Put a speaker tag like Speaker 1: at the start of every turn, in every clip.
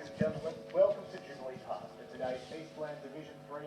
Speaker 1: Ladies and gentlemen, welcome to Jubilee Park for today's Eastland Division 3.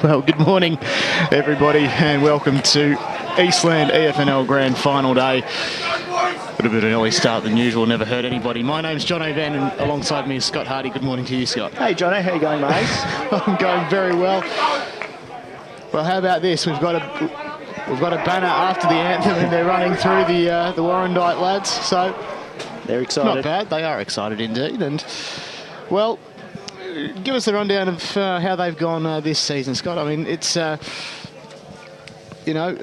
Speaker 2: Well, good morning, everybody, and welcome to Eastland EFNL Grand Final Day. A little bit of an early start than usual, never hurt anybody. My name's John O'Van, and alongside me is Scott Hardy. Good morning to you, Scott.
Speaker 3: Hey, Jono, how you going, mate?
Speaker 2: I'm going very well. Well, how about this? We've got a banner after the anthem, and they're running through the Warrandyte lads, so
Speaker 3: they're excited.
Speaker 2: Not bad. They are excited indeed, and well, give us a rundown of how they've gone this season, Scott. I mean, it's it's going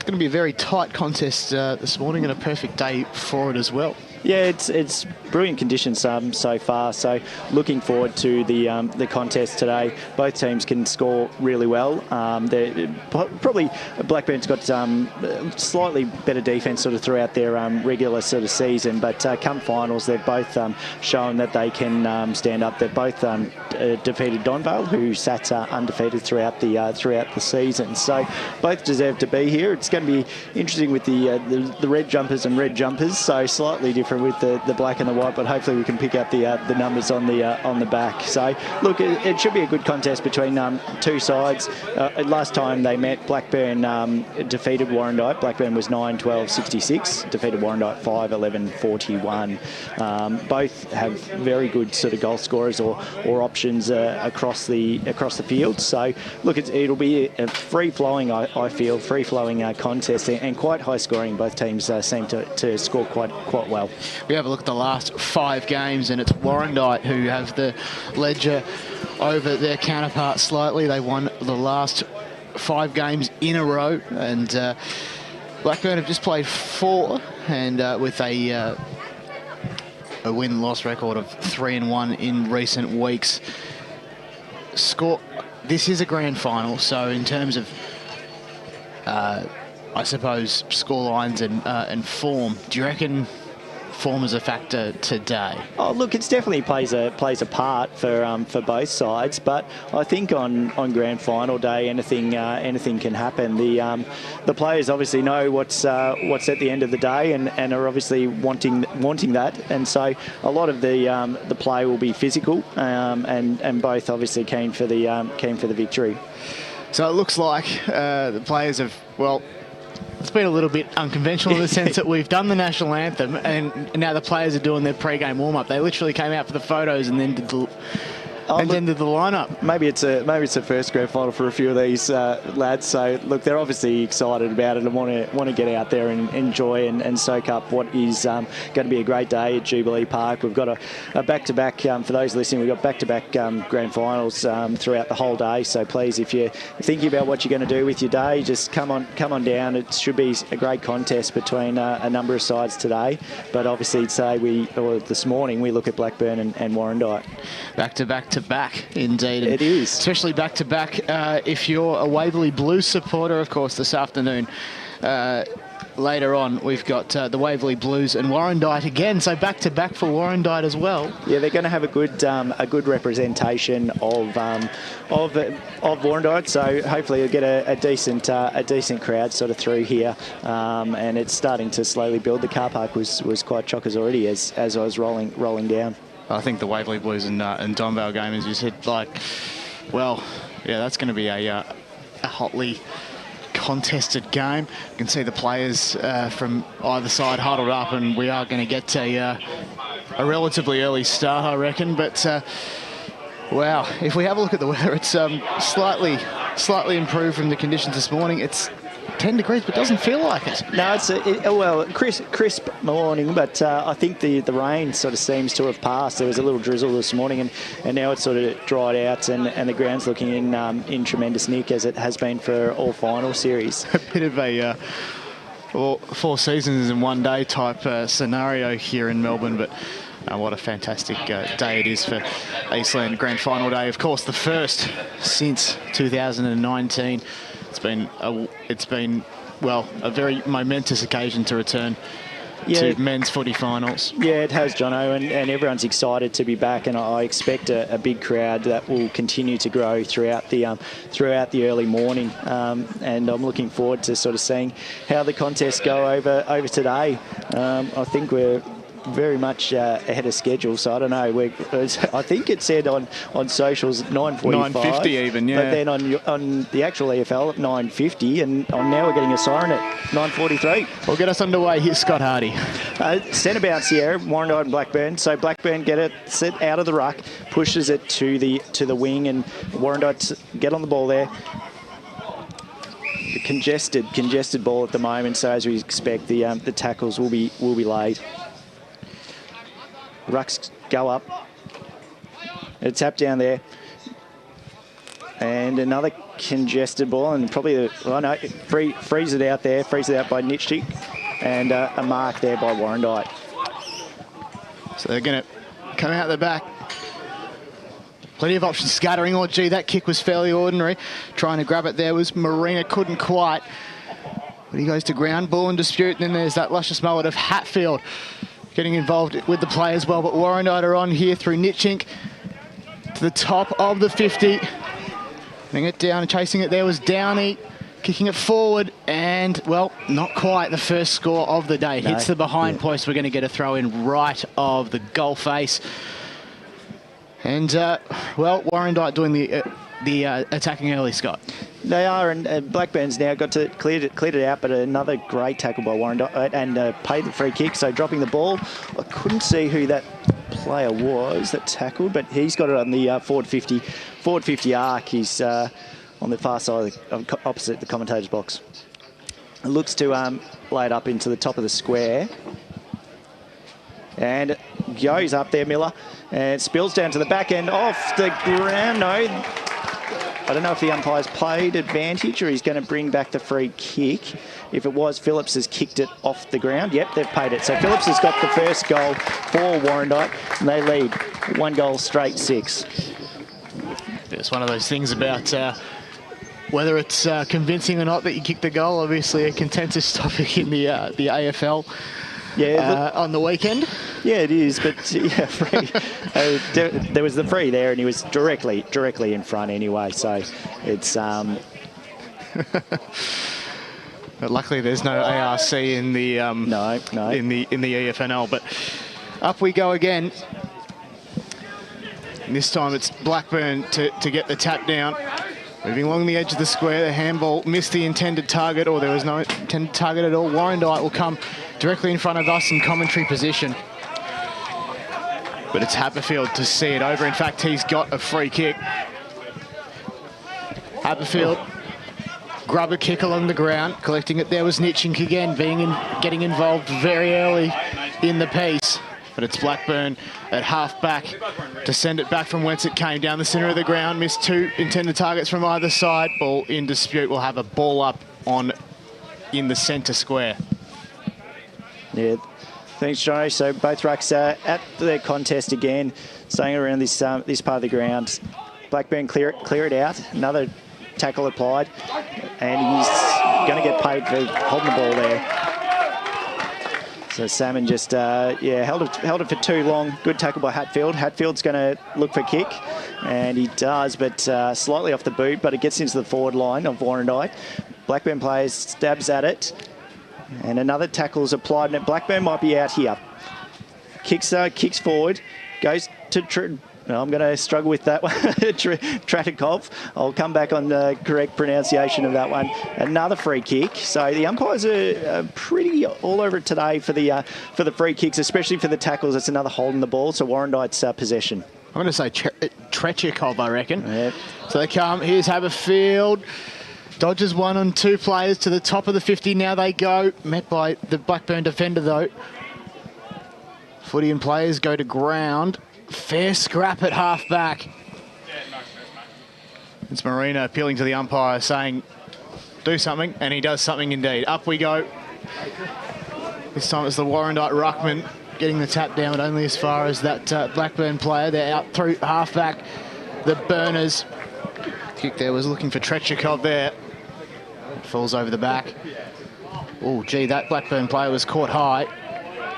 Speaker 2: to be a very tight contest this morning and a perfect day for it as well.
Speaker 3: Yeah, it's brilliant conditions so far. So looking forward to the contest today. Both teams can score really well. Probably Blackburn's got slightly better defence sort of throughout their regular sort of season, but come finals they've both shown that they can stand up. They've both defeated Donvale, who sat undefeated throughout the season. So both deserve to be here. It's going to be interesting with the red jumpers and red jumpers. So slightly different with the black and the white, but hopefully we can pick up the numbers on the back. So look, it should be a good contest between two sides. Last time they met, Blackburn defeated Warrandyte. Blackburn was 9-12-66, defeated Warrandyte 5-11-41. Both have very good sort of goal scorers or options across the field. So look, it'll be a free-flowing, I feel, free-flowing contest and quite high scoring. Both teams seem to score quite well.
Speaker 2: We have a look at the last 5 games, and it's Warrandyte who have the ledger over their counterparts slightly. They won the last 5 games in a row, and Blackburn have just played 4, and with a win-loss record of 3-1 in recent weeks. This is a grand final, so in terms of I suppose score lines and form, do you reckon form is a factor today? Oh,
Speaker 3: look, it's definitely plays a part for both sides, but I think on grand final day anything can happen. The players obviously know what's at the end of the day and are obviously wanting that, and so a lot of the play will be physical, and both obviously keen for the victory.
Speaker 2: So it looks like the players have, well, it's been a little bit unconventional in the sense that we've done the national anthem and now the players are doing their pre-game warm-up. They literally came out for the photos and then did the lineup.
Speaker 3: Maybe it's a first grand final for a few of these lads. So look, they're obviously excited about it and want to get out there and enjoy and soak up what is going to be a great day at Jubilee Park. We've got a back-to-back for those listening. We've got back-to-back grand finals throughout the whole day. So please, if you're thinking about what you're going to do with your day, just come on down. It should be a great contest between a number of sides today. But obviously, this morning we look at Blackburn and Warrandyte.
Speaker 2: Back-to-back back-to-back, indeed.
Speaker 3: It is.
Speaker 2: Especially back-to-back if you're a Waverley Blues supporter, of course, this afternoon. Later on, we've got the Waverley Blues and Warrandyte again, so back-to-back for Warrandyte as well.
Speaker 3: Yeah, they're going to have a good representation of Warrandyte, so hopefully you'll get a decent crowd sort of through here, and it's starting to slowly build. The car park was quite chockers already as I was rolling down.
Speaker 2: I think the Waverley Blues and Donvale game, as you said, like, well, yeah, that's going to be a hotly contested game. You can see the players from either side huddled up, and we are going to get a relatively early start, I reckon. But wow, if we have a look at the weather, it's slightly improved from the conditions this morning. It's 10 degrees, but doesn't feel like it.
Speaker 3: No, it's crisp morning, but I think the rain sort of seems to have passed. There was a little drizzle this morning, and now it's sort of dried out, and the ground's looking in tremendous nick, as it has been for all final series.
Speaker 2: A bit of a four seasons in one day type scenario here in Melbourne, but what a fantastic day it is for Eastland Grand Final Day. Of course, the first since 2019. It's been a very momentous occasion to return to men's footy finals.
Speaker 3: Yeah, it has, Jono, and everyone's excited to be back, and I expect a big crowd that will continue to grow throughout the early morning, and I'm looking forward to sort of seeing how the contests go over today. I think we're very much ahead of schedule, so I don't know. I think it said on socials 9:45,
Speaker 2: 9:50 even, yeah.
Speaker 3: But then on the actual EFL at 9:50, and now we're getting a siren at 9:43.
Speaker 2: We'll get us underway. Here's Scott Hardy.
Speaker 3: Centre bounce here, Warrandyte and Blackburn. So Blackburn get it set out of the ruck, pushes it to the wing, and Warrandyte get on the ball there. The congested ball at the moment, so as we expect, the tackles will be laid. Rucks go up. A tap down there. And another congested ball, and probably frees it out there. Frees it out by Nitschik. And a mark there by Warrandyte.
Speaker 2: So they're going to come out the back. Plenty of options scattering. Oh, gee, that kick was fairly ordinary. Trying to grab it there was Marina. Couldn't quite. But he goes to ground. Ball in dispute. And then there's that luscious mullet of Hatfield getting involved with the play as well. But Warrandyte are on here through Nitschik to the top of the 50. Putting it down and chasing it there was Downey. Kicking it forward, and, well, not quite the first score of the day. Hits the behind post. We're going to get a throw in right of the goal face. And, Warrandyte doing the attacking early, Scott.
Speaker 3: They are, and Blackburn's now got to cleared it out, but another great tackle by Warrandyte, and paid the free kick, so dropping the ball. I couldn't see who that player was that tackled, but he's got it on the forward 50 arc. He's on the far side, opposite the commentator's box. It looks to lay it up into the top of the square. And goes up there, Miller. And it spills down to the back end, off the ground. No, I don't know if the umpire's played advantage or he's going to bring back the free kick. If it was, Phillips has kicked it off the ground. Yep, they've paid it. So Phillips has got the first goal for Warrandyte, and they lead 1 goal straight 6.
Speaker 2: It's one of those things about whether it's convincing or not that you kick the goal. Obviously a contentious topic in the AFL on the weekend.
Speaker 3: Yeah, it is, but yeah, free. There was the free there, and he was directly in front anyway. So it's
Speaker 2: But luckily there's no ARC in the
Speaker 3: no
Speaker 2: in the EFNL. But up we go again. And this time it's Blackburn to get the tap down. Moving along the edge of the square, the handball missed the intended target, or there was no intended target at all. Warrandyte will come directly in front of us in commentary position. But it's Haberfield to see it over. In fact, he's got a free kick. Haberfield, grubber kick along the ground. Collecting it there was Nitschik again, getting involved very early in the piece. But it's Blackburn at half-back to send it back from whence it came, down the centre of the ground. Missed 2 intended targets from either side. Ball in dispute. We'll have a ball up in the centre square.
Speaker 3: Yeah, Thanks, Johnny. So both rucks at the contest again, staying around this this part of the ground. Blackburn clear it out. Another tackle applied, and he's going to get paid for holding the ball there. So Salmon just held it for too long. Good tackle by Hatfield. Hatfield's going to look for kick, and he does, but slightly off the boot. But it gets into the forward line of Warrandyte. Blackburn players stabs at it. And another tackle is applied, and Blackburn might be out here. Kicks forward, goes to... I'm going to struggle with that one. Tratikov. I'll come back on the correct pronunciation of that one. Another free kick. So the umpires are pretty all over it today for the free kicks, especially for the tackles. It's another hold in the ball, so Warrandyte's possession.
Speaker 2: I'm going to say Trechikov, I reckon.
Speaker 3: Yep.
Speaker 2: So they come. Here's Haberfield. Dodges 1 on 2 players to the top of the 50. Now they go. Met by the Blackburn defender, though. Footy and players go to ground. Fair scrap at half-back. It's Marino appealing to the umpire, saying, do something, and he does something indeed. Up we go. This time it's the Warrandyte ruckman getting the tap down, but only as far as that Blackburn player. They're out through half-back. The Burners. Kick there was looking for Trechikov there. Falls over the back. Oh, gee, that Blackburn player was caught high,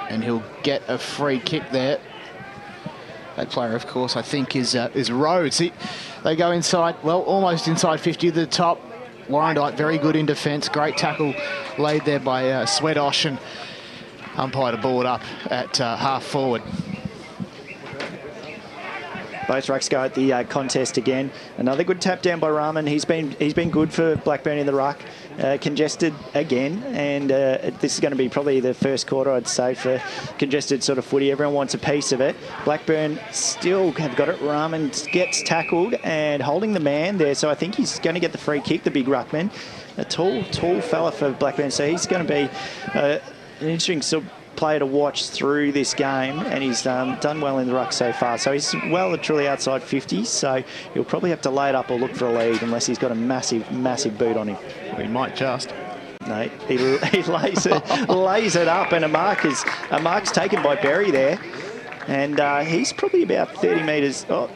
Speaker 2: and he'll get a free kick there. That player, of course, I think is Rhodes. They go inside, well, almost inside 50 to the top. Warrandyte very good in defence. Great tackle laid there by Swedosh, and umpire to ball it up at half forward.
Speaker 3: Both rucks go at the contest again. Another good tap down by Rahman. He's been good for Blackburn in the ruck. Congested again, and this is going to be probably the first quarter, I'd say, for congested sort of footy. Everyone wants a piece of it. Blackburn still have got it. Rahman gets tackled and holding the man there, so I think he's going to get the free kick, the big ruckman. A tall fella for Blackburn, so he's going to be an interesting sort of player to watch through this game, and he's done well in the ruck so far. So he's well and truly outside 50, so he'll probably have to lay it up or look for a lead unless he's got a massive boot on him.
Speaker 2: He might just.
Speaker 3: No, he lays it up, and a mark's taken by Berry there, and he's probably about 30 metres. Oh,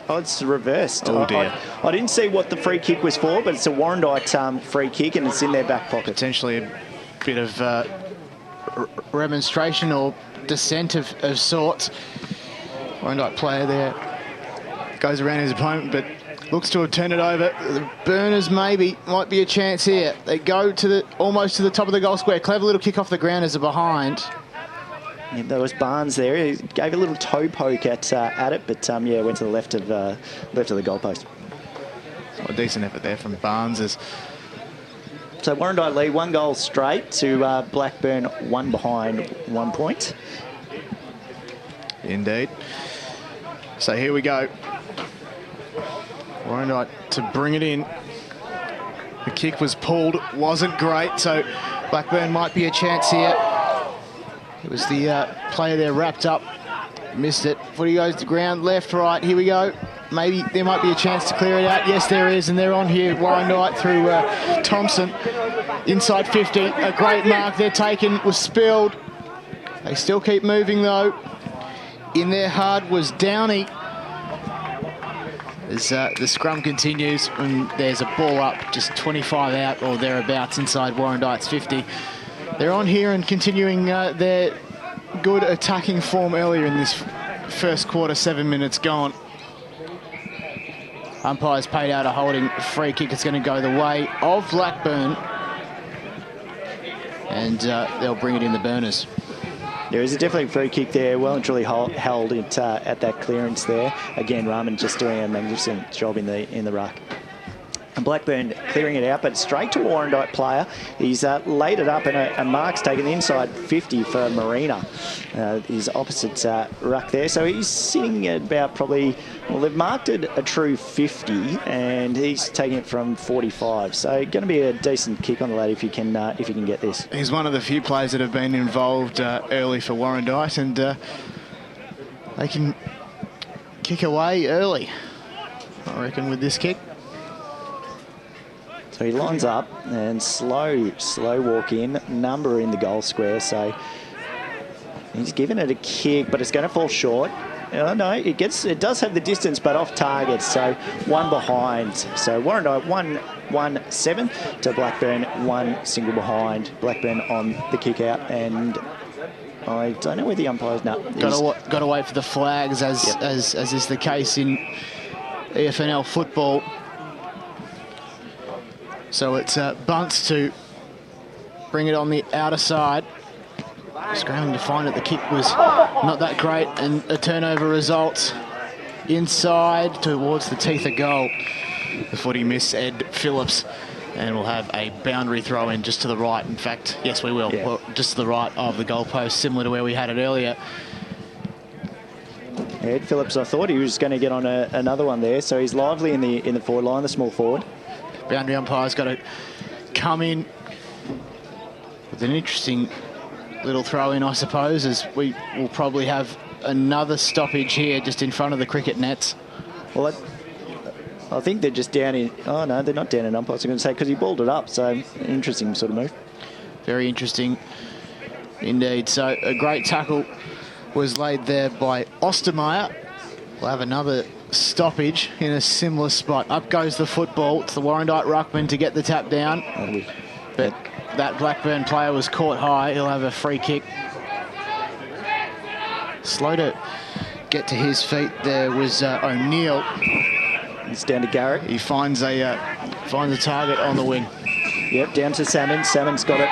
Speaker 3: it's reversed.
Speaker 2: Oh dear.
Speaker 3: I didn't see what the free kick was for, but it's a Warrandyte free kick, and it's in their back pocket.
Speaker 2: Potentially a bit of remonstration or dissent of sorts. Warrandyte player there goes around his opponent, but looks to have turned it over. The Burners might be a chance here. They go to almost to the top of the goal square. Clever little kick off the ground as a behind.
Speaker 3: Yeah, there was Barnes there. He gave a little toe poke at it, but went to the left of the goalpost.
Speaker 2: A decent effort there from Barnes.
Speaker 3: So Warrandyte lead 1 goal straight to Blackburn 1 behind 1 point.
Speaker 2: Indeed. So here we go. Warrandyte to bring it in. The kick was pulled, wasn't great, so Blackburn might be a chance here. It was the player there wrapped up, missed it. Footy goes to ground, left, right, here we go. Maybe there might be a chance to clear it out. Yes, there is, and they're on here. Warrandyte through Thompson. Inside 50, a great mark there taken, was spilled. They still keep moving though. In there hard was Downey. As the scrum continues, and there's a ball up, just 25 out or thereabouts inside Warrandyte's 50. They're on here and continuing their good attacking form earlier in this first quarter, 7 minutes gone. Umpire's paid out a holding free kick. It's going to go the way of Blackburn. And they'll bring it in the Burners.
Speaker 3: There is a definitely free kick there, well and truly held it, at that clearance there. Again, Rahman just doing a magnificent job in the ruck. And Blackburn clearing it out, but straight to a Warrandyte player. He's laid it up, and a mark's taken the inside 50 for Marina. His opposite ruck there. So he's sitting at about probably, well, they've marked it a true 50, and he's taking it from 45. So going to be a decent kick on the lad if you can get this.
Speaker 2: He's one of the few players that have been involved early for Warrandyte, and they can kick away early, I reckon, with this kick.
Speaker 3: So he lines up and slow walk in, number in the goal square. So He's given it a kick, but it's going to fall short. Oh, no, it does have the distance, but off target. So 1 behind. So Warrandyte 1-7 to Blackburn, 1 single behind. Blackburn on the kick out, and I don't know where the umpire's now.
Speaker 2: Got to wait for the flags, as is the case in EFNL football. So it's Bunce to bring it on the outer side. Scrambling to find it. The kick was not that great, and a turnover results inside towards the teeth of goal. The footy miss Ed Phillips, and we'll have a boundary throw in just to the right. In fact, yes, we will.
Speaker 3: Yeah.
Speaker 2: Well, just to the right of the goalpost, similar to where we had it earlier.
Speaker 3: Ed Phillips, I thought he was going to get on another one there, so he's lively in the forward line, the small forward.
Speaker 2: Boundary umpire's got to come in with an interesting little throw in, I suppose, as we will probably have another stoppage here just in front of the cricket nets.
Speaker 3: Well, I think they're just down in... Oh, no, they're not down in umpires, I'm going to say, because he balled it up. So, interesting sort of move.
Speaker 2: Very interesting indeed. So, a great tackle was laid there by Ostermeyer. We'll have another stoppage in a similar spot. Up goes the football. It's the Warrandyte ruckman to get the tap down. But that Blackburn player was caught high. He'll have a free kick. Slow to get to his feet there was O'Neill.
Speaker 3: It's down to Garrett.
Speaker 2: He finds a target on the wing.
Speaker 3: Yep, down to Salmon. Salmon's got it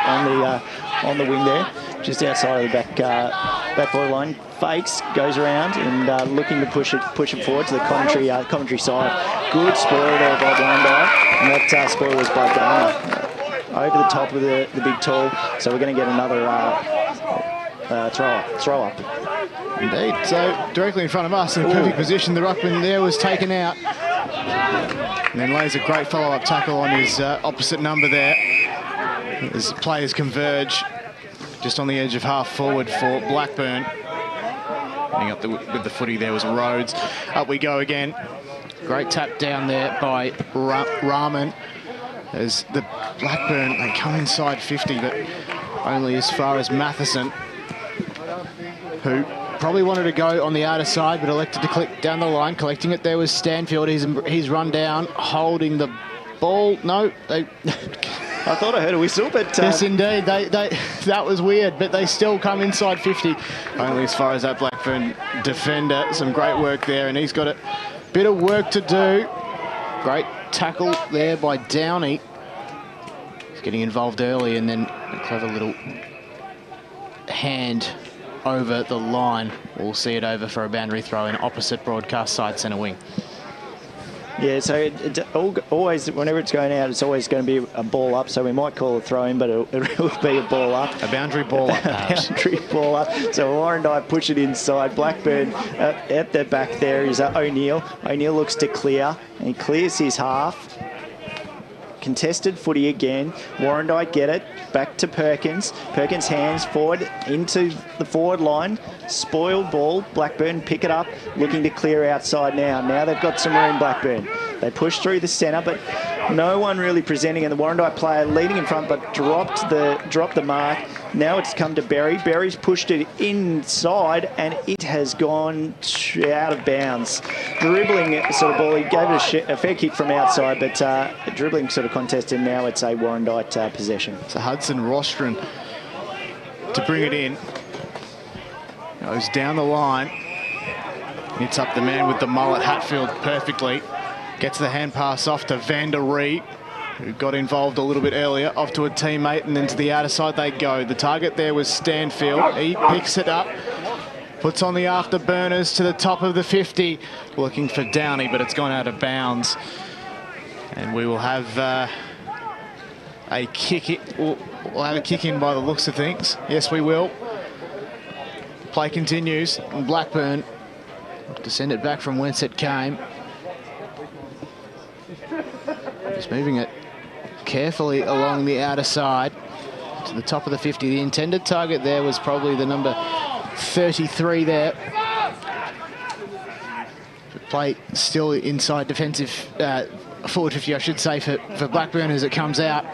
Speaker 3: on the wing there, just outside of the back forward line. Fakes, goes around and looking to push it forward to the commentary side. Good spoil there by Warrandyte, and that spoil was by Garner over the top of the big tall. So we're going to get another throw up.
Speaker 2: Indeed. So directly in front of us in a perfect position, the ruckman there was taken out. And then lays a great follow-up tackle on his opposite number there. As players converge just on the edge of half forward for Blackburn. Running up with the footy there was Rhodes. Up we go again. Great tap down there by Rahman. As the Blackburn, they come inside 50, but only as far as Matheson, who probably wanted to go on the outer side, but elected to click down the line. Collecting it there was Stanfield. He's run down, holding the ball. No, they...
Speaker 3: I thought I heard a whistle, but...
Speaker 2: Yes, indeed. That was weird, but they still come inside 50. Only as far as that Blackburn defender. Some great work there, and he's got a bit of work to do. Great tackle there by Downey. He's getting involved early, and then a clever little hand over the line. We'll see it over for a boundary throw in opposite broadcast side centre wing.
Speaker 3: Yeah, so it always, whenever it's going out, it's always going to be a ball up. So we might call a throw in, but it will be a ball up.
Speaker 2: A boundary ball up, perhaps.
Speaker 3: Boundary ball up. So Warrandyte push it inside. Blackburn at the back there is O'Neill. O'Neill looks to clear, and he clears his half. Contested footy again. Warrandyte get it. Back to Perkins. Perkins hands forward into the forward line. Spoiled ball. Blackburn pick it up. Looking to clear outside now. Now they've got some room, Blackburn. They push through the centre, but no one really presenting. And the Warrandyte player leading in front, but dropped the mark. Now it's come to Berry. Berry's pushed it inside, and it has gone out of bounds. Dribbling sort of ball. He gave it a fair kick from outside, but a dribbling sort of contest, and now it's a Warrandyte possession.
Speaker 2: It's a Hudson Rostron to bring it in. Goes down the line. Hits up the man with the mullet, Hatfield, perfectly. Gets the hand pass off to Van der Ree, who got involved a little bit earlier, off to a teammate, and then to the outer side they go. The target there was Stanfield. He picks it up, puts on the afterburners to the top of the 50, looking for Downey, but it's gone out of bounds. And we will have a kick in. We'll have a kick in by the looks of things. Yes, we will. Play continues, and Blackburn to send it back from whence it came. Just moving it carefully along the outer side to the top of the 50. The intended target there was probably the number 33 there. Play still inside defensive, forward 50, I should say, for Blackburn as it comes out.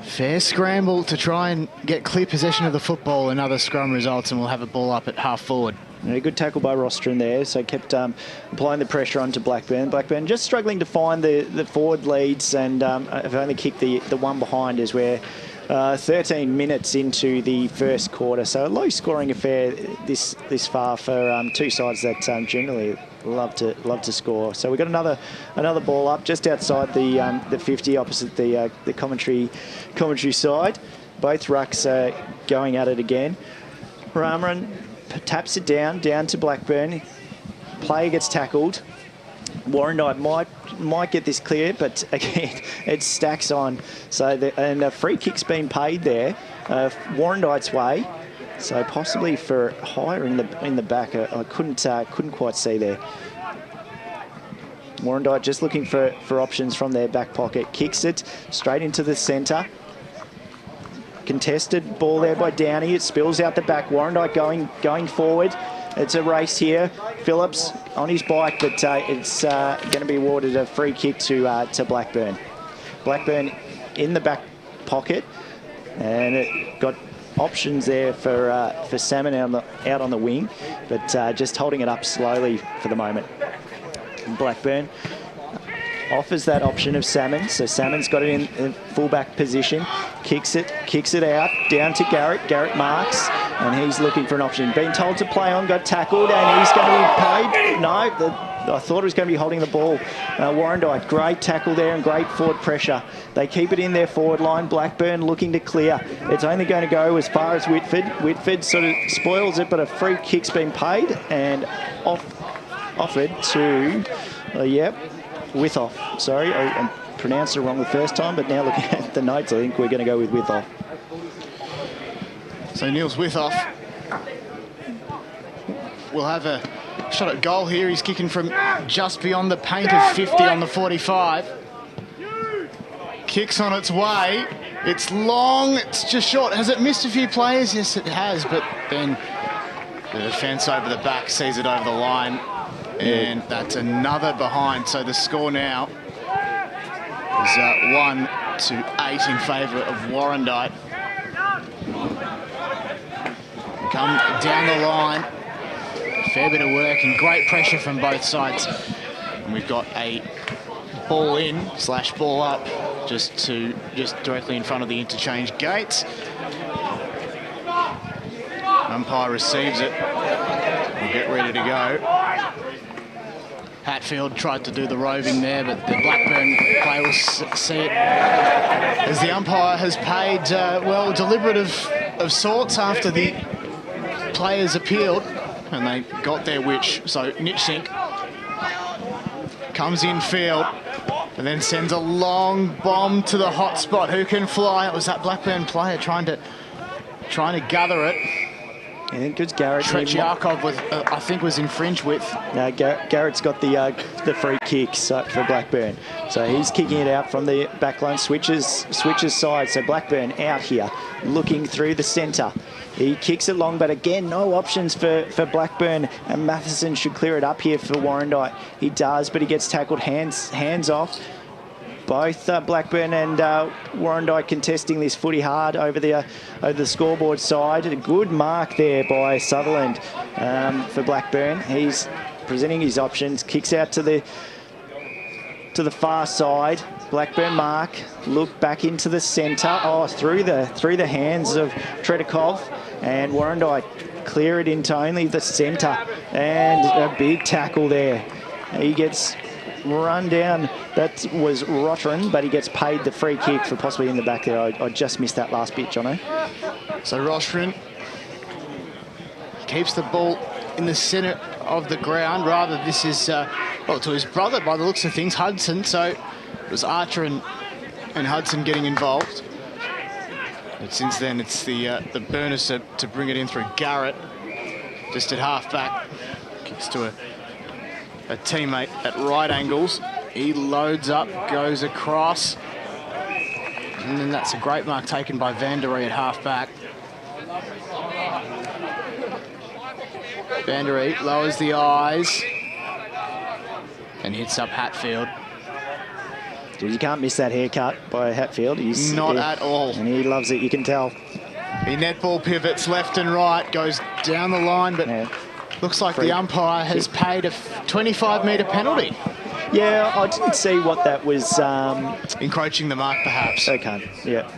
Speaker 2: Fair scramble to try and get clear possession of the football. Another scrum results, and we'll have a ball up at half forward.
Speaker 3: A good tackle by Rostron there, so kept applying the pressure onto Blackburn. Blackburn just struggling to find the forward leads, and have only kicked the one behind as we're 13 minutes into the first quarter. So a low-scoring affair this far for two sides that generally love to score. So we've got another ball up just outside the 50, opposite the commentary side. Both rucks are going at it again. Ramran taps it down to Blackburn. Player gets tackled. Warrandyte might get this clear, but again, it stacks on. So and a free kick's been paid there, Warrandyte's way. So possibly for higher in the back. I couldn't quite see there. Warrandyte just looking for options from their back pocket. Kicks it straight into the centre. Contested ball there by Downey. It spills out the back. Warrandyte going forward. It's a race here. Phillips on his bike, but it's going to be awarded a free kick to Blackburn. Blackburn in the back pocket, and it got options there for Salmon out on the wing, but just holding it up slowly for the moment. Blackburn offers that option of Salmon, so Salmon's got it in full-back position, kicks it out, down to Garrett. Garrett marks, and he's looking for an option. Being told to play on, got tackled, and he's going to be paid. No, I thought he was going to be holding the ball. Warrandyte, great tackle there and great forward pressure. They keep it in their forward line. Blackburn looking to clear. It's only going to go as far as Whitford. Whitford sort of spoils it, but a free kick's been paid and offered to, Withoff. Sorry, I pronounced it wrong the first time, but now looking at the notes, I think we're going to go with Withoff.
Speaker 2: So Niels Withoff will have a shot at goal here. He's kicking from just beyond the paint of 50 on the 45. Kicks on its way. It's long, it's just short. Has it missed a few players? Yes, it has, but then the defence over the back sees it over the line. And that's another behind. So the score now is 1-8 in favour of Warrandyte. Come down the line. Fair bit of work and great pressure from both sides. And we've got a ball in / ball up just directly in front of the interchange gates. Umpire receives it. We'll get ready to go. Hatfield tried to do the roving there, but the Blackburn player will see it as the umpire has paid, deliberative of sorts after the players appealed, and they got their wish. So Nitschink comes in field and then sends a long bomb to the hot spot. Who can fly? It was that Blackburn player trying to gather it.
Speaker 3: I think it's Garrett.
Speaker 2: Tretyakov I think was in fringe width.
Speaker 3: No, Garrett's got the free kick for Blackburn. So he's kicking it out from the back line, switches side. So Blackburn out here, looking through the centre. He kicks it long, but again, no options for Blackburn. And Matheson should clear it up here for Warrandyte. He does, but he gets tackled hands off. Both Blackburn and Warrandyte contesting this footy hard over the scoreboard side. A good mark there by Sutherland for Blackburn. He's presenting his options, kicks out to the far side. Blackburn mark, look back into the centre. Oh, through the hands of Tretyakov, and Warrandyte clear it into only the centre, and a big tackle there. He gets run down. That was Rotteran, but he gets paid the free kick for possibly in the back there. I just missed that last bit, Jono.
Speaker 2: So Rotteran keeps the ball in the centre of the ground. Rather, this is to his brother by the looks of things, Hudson. So it was Archer and Hudson getting involved. But since then, it's the Burners to bring it in through Garrett, just at half back. Kicks to a teammate at right angles. He loads up, goes across, and then that's a great mark taken by Vanderie at half back. Vanderie lowers the eyes and hits up Hatfield.
Speaker 3: You can't miss that haircut by Hatfield. He's
Speaker 2: Not at all.
Speaker 3: And he loves it, you can tell.
Speaker 2: He netball pivots left and right, goes down the line, but looks like the umpire has paid a 25-metre penalty.
Speaker 3: Yeah, I didn't see what that was.
Speaker 2: Encroaching the mark, perhaps.
Speaker 3: Okay, yeah.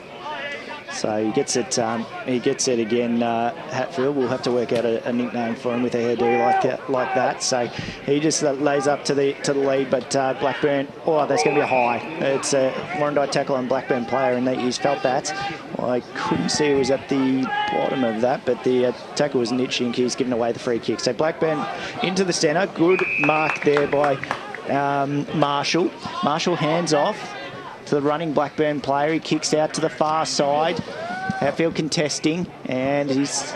Speaker 3: So he gets it. He gets it again. Hatfield. We'll have to work out a nickname for him with a hairdo like that. So he just lays up to the lead. But Blackburn. Oh, that's going to be a high. It's a Warrandyte tackle on Blackburn player, and he's felt that. I couldn't see who was at the bottom of that, but the tackle was Nitchink. He's given away the free kick. So Blackburn into the centre. Good mark there by Marshall. Marshall hands off to the running Blackburn player. He kicks out to the far side. Hatfield contesting, and he's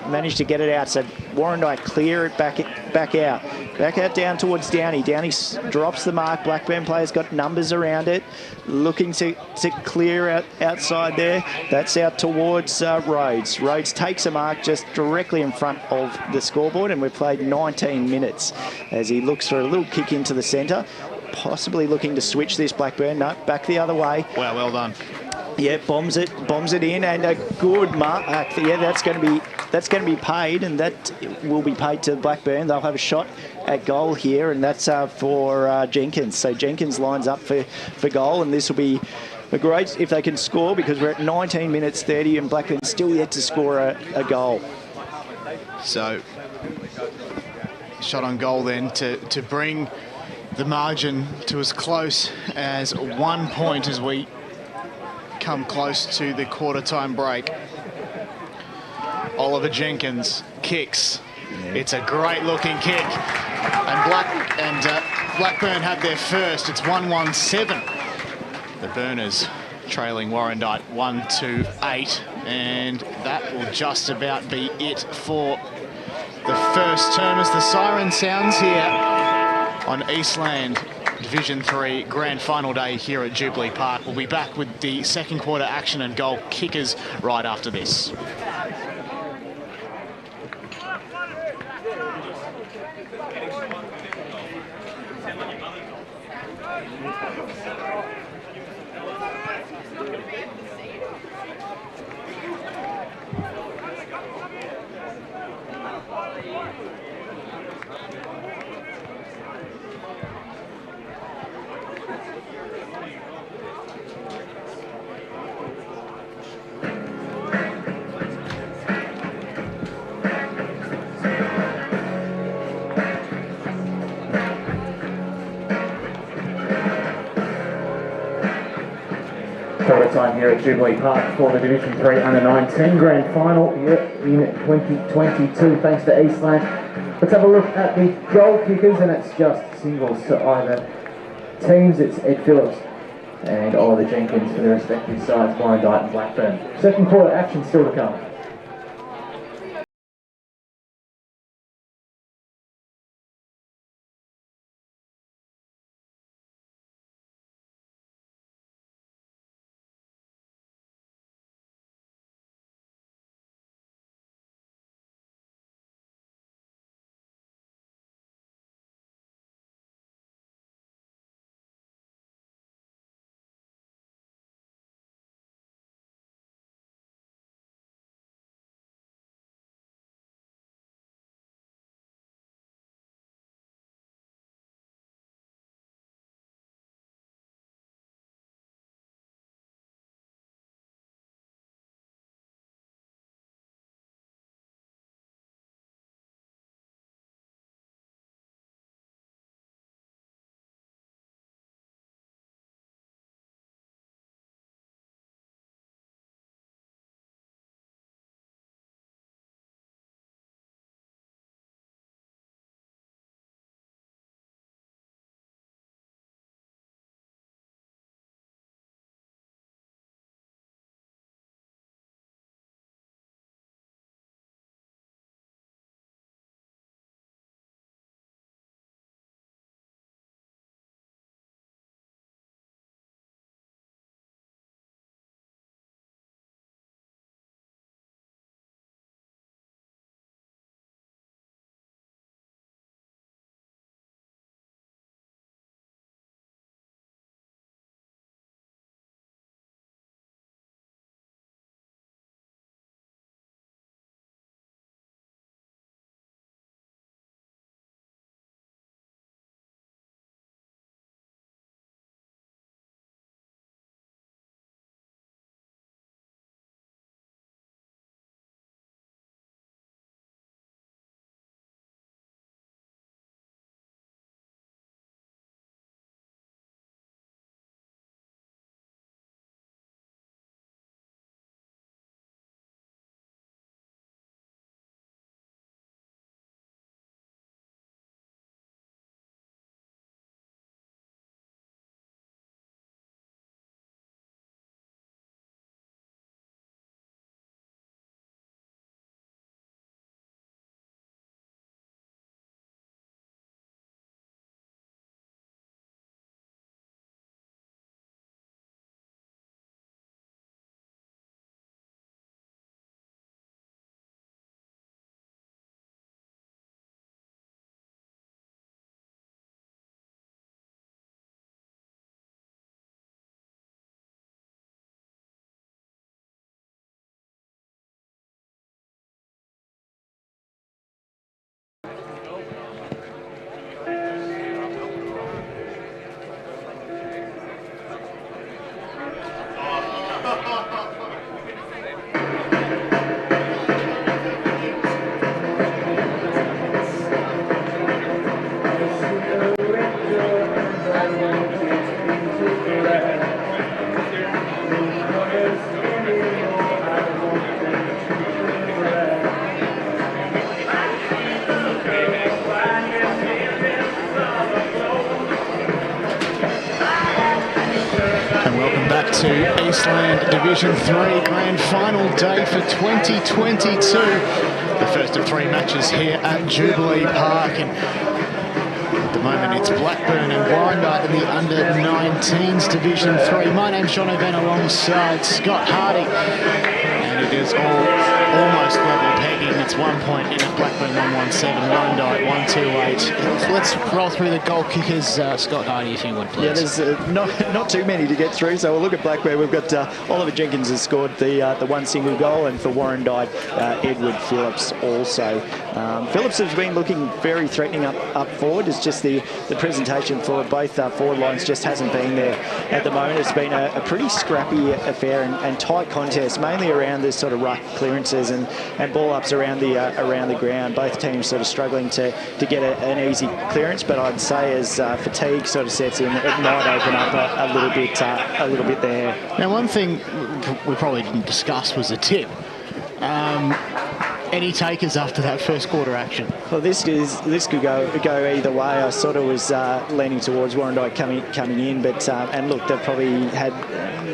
Speaker 3: managed to get it out. So Warrandyte clear it back out. Back out down towards Downey. Downey drops the mark. Blackburn player's got numbers around it. Looking to clear outside there. That's out towards Rhodes. Rhodes takes a mark just directly in front of the scoreboard, and we've played 19 minutes as he looks for a little kick into the centre. Possibly looking to switch this Blackburn. No, back the other way.
Speaker 2: Wow, well done.
Speaker 3: Yeah, bombs it in, and a good mark. Yeah, that's going to be paid, and that will be paid to Blackburn. They'll have a shot at goal here, and that's for Jenkins. So Jenkins lines up for goal, and this will be a great if they can score, because we're at 19 minutes 30, and Blackburn's still yet to score a goal.
Speaker 2: So shot on goal then to bring the margin to as close as 1 point as we come close to the quarter-time break. Oliver Jenkins kicks. It's a great-looking kick, and Blackburn have their first. It's 1-1-7. The Burners trailing Warrandyte 1-8, and that will just about be it for the first term as the siren sounds here on Eastland Division 3 Grand Final Day here at Jubilee Park. We'll be back with the second quarter action and goal kickers right after this.
Speaker 4: Quarter time here at Jubilee Park for the Division 3 Under-19 Grand Final here in 2022, thanks to Eastland. Let's have a look at the goal kickers, and it's just singles to either teams. It's Ed Phillips and Oliver Jenkins for their respective sides, Warrandyte and Blackburn. Second quarter action still to come.
Speaker 2: Welcome back to Eastland Division 3 Grand Final day for 2022. The first of 3 matches here at Jubilee Park. And at the moment it's Blackburn and Warrandyte in the under-19s Division 3. My name's John O'Van alongside Scott Hardy. And it is almost level pegging. It's 1 point in at Blackburn 117, Warrandyte 128. Let's roll through the goal kickers, Scott Hardy, if you would, please.
Speaker 3: Yeah, there's not too many to get through, so we'll look at Blackburn. We've got Oliver Jenkins has scored the one single goal, and for Warrandyte, Edward Phillips also. Phillips has been looking very threatening up forward. It's just the presentation for both forward lines just hasn't been there at the moment. It's been a pretty scrappy affair and tight contest, mainly around this sort of ruck clearances and ball ups around the ground. Both teams sort of struggling to get an easy clearance, but I'd say as fatigue sort of sets in, it might open up a little bit there.
Speaker 2: Now, one thing we probably didn't discuss was the tip. Any takers after that first quarter action?
Speaker 3: Well, this could go either way. I sort of was leaning towards Warrandyte coming in, but and look, they've probably had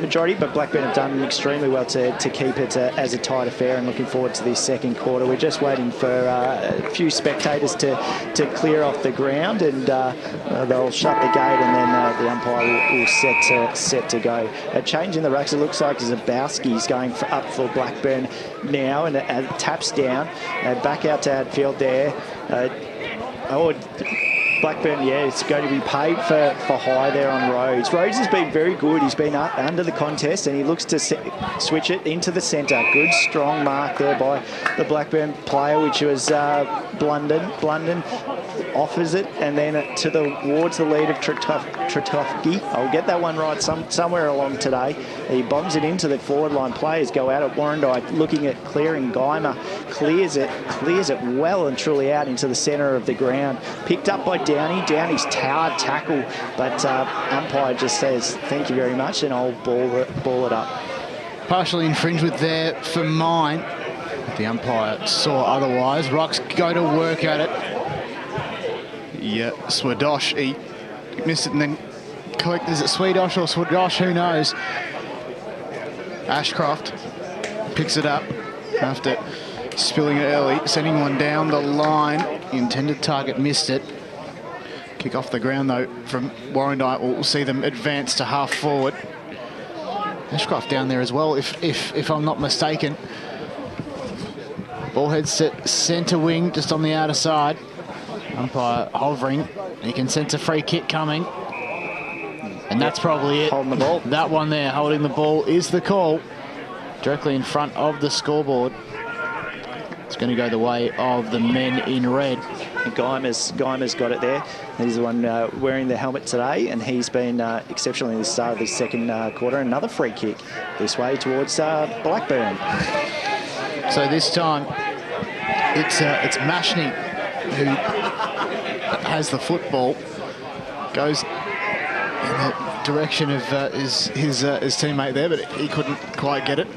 Speaker 3: majority, but Blackburn have done extremely well to keep it as a tight affair, and looking forward to this second quarter. We're just waiting for a few spectators to clear off the ground, and they'll shut the gate, and then the umpire will set to go. A change in the racks, it looks like Zabowski's going up for Blackburn now, and taps down, back out to Hadfield there. Blackburn, yeah, it's going to be paid for high there on Rhodes. Rhodes has been very good. He's been up under the contest, and he looks to switch it into the centre. Good, strong mark there by the Blackburn player, which was Blunden. Blunden offers it, and then towards the lead of Tritofsky. I'll get that one right somewhere along today. He bombs it into the forward line. Players go out at Warrandyte, looking at clearing. Geimer clears it well and truly out into the centre of the ground. Picked up by Downey. Downey's hard tackle, but umpire just says thank you very much, and I'll ball it up.
Speaker 2: Partially infringement there for mine. The umpire saw otherwise. Rucks go to work at it. Yeah, Swadosh, he missed it and then collect. Is it Swadosh or Swadosh? Who knows? Ashcroft picks it up after spilling it early, sending one down the line. The intended target missed it. Kick off the ground though from Warrandyte. We'll see them advance to half forward. Ashcroft down there as well, if I'm not mistaken. Ball heads to centre wing, just on the outer side. Umpire hovering. He can sense a free kick coming. And that's probably it.
Speaker 3: Holding the ball.
Speaker 2: That one there, holding the ball, is the call. Directly in front of the scoreboard. It's going to go the way of the men in red.
Speaker 3: Geimer's got it there. He's the one wearing the helmet today, and he's been exceptional in the start of the second quarter. Another free kick this way towards Blackburn.
Speaker 2: So this time, it's Mashney who has the football, goes in the direction of his teammate there, but he couldn't quite get it.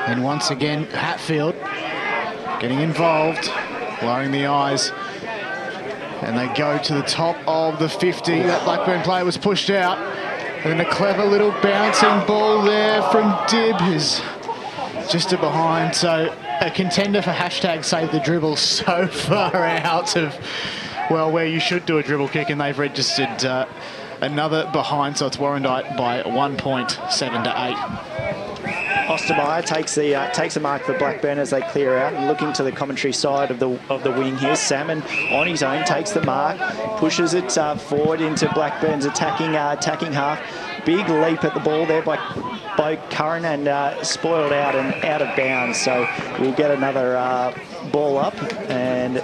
Speaker 2: And once again, Hatfield getting involved, blowing the eyes, and they go to the top of the 50. That Blackburn player was pushed out, and then a clever little bouncing ball there from Dib, who's just a behind. So a contender for hashtag save the dribble, so far out of, well, where you should do a dribble kick, and they've registered another behind. So it's Warrandyte by 1 point, 7 to 8.
Speaker 3: Ostermeyer takes a mark for Blackburn as they clear out, and looking to the commentary side of the wing here. Salmon on his own takes the mark, pushes it forward into Blackburn's attacking half. Big leap at the ball there by Curran, and spoiled out and out of bounds. So we'll get another ball up, and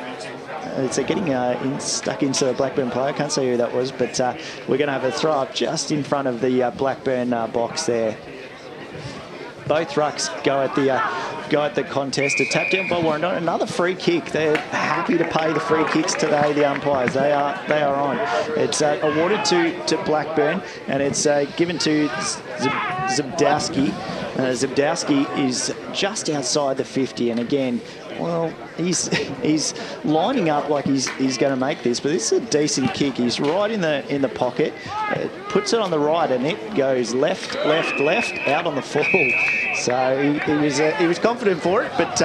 Speaker 3: it's getting stuck into a Blackburn player. I can't say who that was, but we're going to have a throw up just in front of the Blackburn box there. Both rucks go at the contest. A tap down by Warrandyte. Another free kick. They're happy to pay the free kicks today, the umpires. They are on. It's awarded to Blackburn, and it's given to Zabdowski. Zabdowski is just outside the 50, and again, Well, he's lining up like he's going to make this, but this is a decent kick. He's right in the pocket, puts it on the right, and it goes left, out on the full. So he was confident for it, but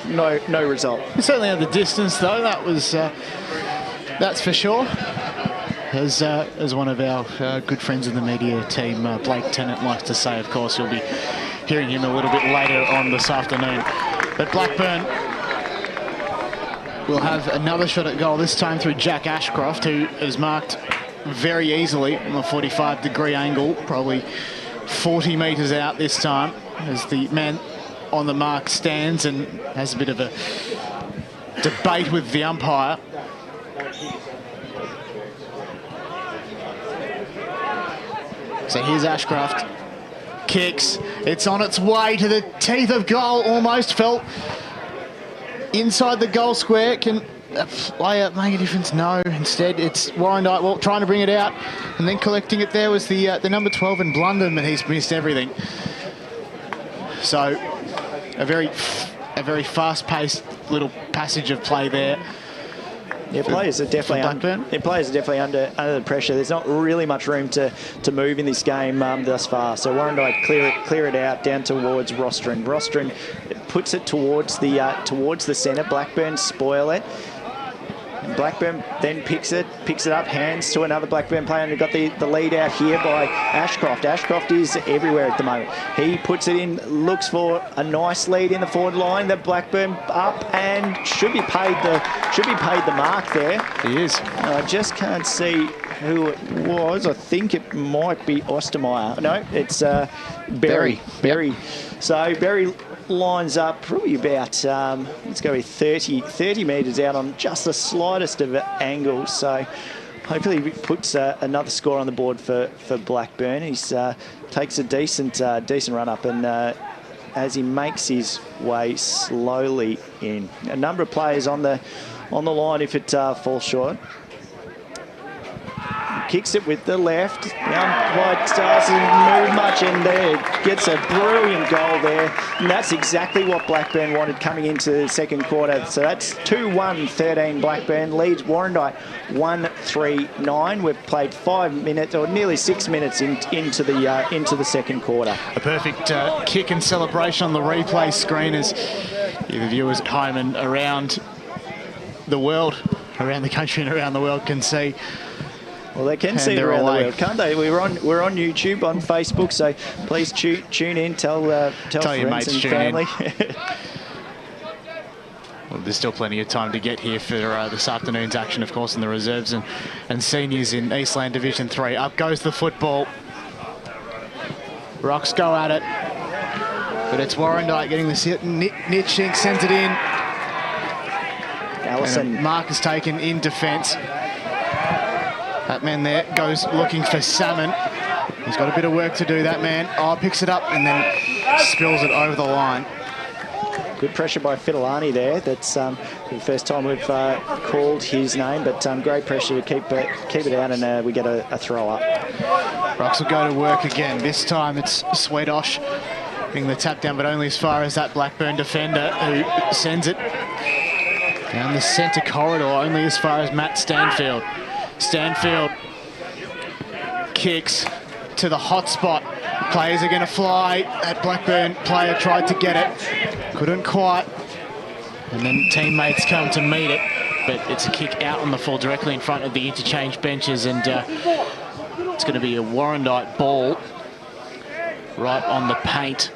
Speaker 3: no result.
Speaker 2: He certainly had the distance, though. That was that's for sure. As one of our good friends in the media team, Blake Tennant, likes to say, of course, you'll be hearing him a little bit later on this afternoon. But Blackburn will have another shot at goal, this time through Jack Ashcroft, who is marked very easily on a 45-degree angle, probably 40 metres out this time, as the man on the mark stands and has a bit of a debate with the umpire. So here's Ashcroft. Kicks. It's on its way to the teeth of goal. Almost fell inside the goal square. Can a player make a difference? No. Instead, it's Warrandyte trying to bring it out, and then collecting it there was the number 12 in Blunden, but he's missed everything. So a very fast-paced little passage of play there.
Speaker 3: Yeah, players are definitely under the pressure. There's not really much room to move in this game thus far. So Warrandyte clear it out down towards Rostron. Rostron puts it towards the centre. Blackburn spoil it. And Blackburn then picks it up, hands to another Blackburn player, and we've got the lead out here by Ashcroft. Ashcroft is everywhere at the moment. He puts it in, looks for a nice lead in the forward line. The Blackburn up and should be paid the mark there.
Speaker 2: He is.
Speaker 3: I just can't see who it was. I think it might be Ostermeyer. No, it's Berry. Berry. So Berry lines up probably about, let's go with 30 metres out on just the slightest of angles. So hopefully he puts another score on the board for Blackburn. He takes a decent run up, and as he makes his way slowly in. A number of players on the line if it falls short. Kicks it with the left. The umpire doesn't move much in there. Gets a brilliant goal there. And that's exactly what Blackburn wanted coming into the second quarter. So that's 2-1-13 Blackburn. Leads Warrandyte 1-3-9. We've played 5 minutes, or nearly 6 minutes into the second quarter.
Speaker 2: A perfect kick and celebration on the replay screen as the viewers at home and around the world, around the country and around the world can see.
Speaker 3: Well, they can see it around the world, can't they? We're on YouTube, on Facebook, so please tune in, tell friends
Speaker 2: your mates
Speaker 3: and
Speaker 2: tune
Speaker 3: family.
Speaker 2: Well, there's still plenty of time to get here for this afternoon's action, of course, in the reserves and seniors in Eastland Division 3. Up goes the football. Rocks go at it, but it's Warrandyte getting the sit. Nitschink sends it in.
Speaker 3: Allison.
Speaker 2: Mark is taken in defence. That man there goes looking for Salmon. He's got a bit of work to do, that man. Oh, picks it up and then spills it over the line.
Speaker 3: Good pressure by Fidelani there. That's the first time we've called his name, but great pressure to keep it out, and we get a throw up.
Speaker 2: Rocks will go to work again. This time it's Swedosh getting the tap down, but only as far as that Blackburn defender who sends it down the centre corridor, only as far as Matt Stanfield. Stanfield kicks to the hot spot. Players are going to fly. That Blackburn player tried to get it. Couldn't quite. And then teammates come to meet it. But it's a kick out on the full directly in front of the interchange benches. And it's going to be a Warrandyte ball right on the paint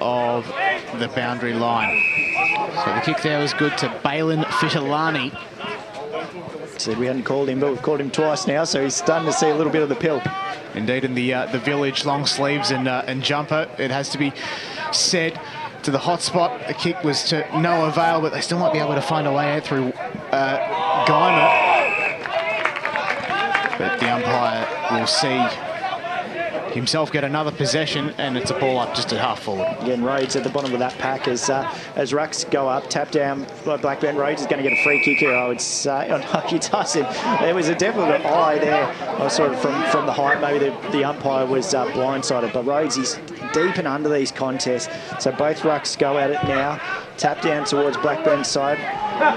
Speaker 2: of the boundary line. So the kick there was good to Balin Fitalani.
Speaker 3: Said we hadn't called him, but we've called him twice now, so he's starting to see a little bit of the pill.
Speaker 2: Indeed, in the village, long sleeves and jumper, it has to be said, to the hot spot. The kick was to no avail, but they still might be able to find a way out through Guymer. But the umpire will see himself get another possession, and it's a ball up just at half forward.
Speaker 3: Again, Rhodes at the bottom of that pack as rucks go up, tap down by Blackburn. Rhodes is going to get a free kick here, I would say. Oh, no, he doesn't. There was a definite eye there. I saw it from the height. Maybe the umpire was blindsided, but Rhodes is deep and under these contests. So both rucks go at it now. Tap down towards Blackburn's side.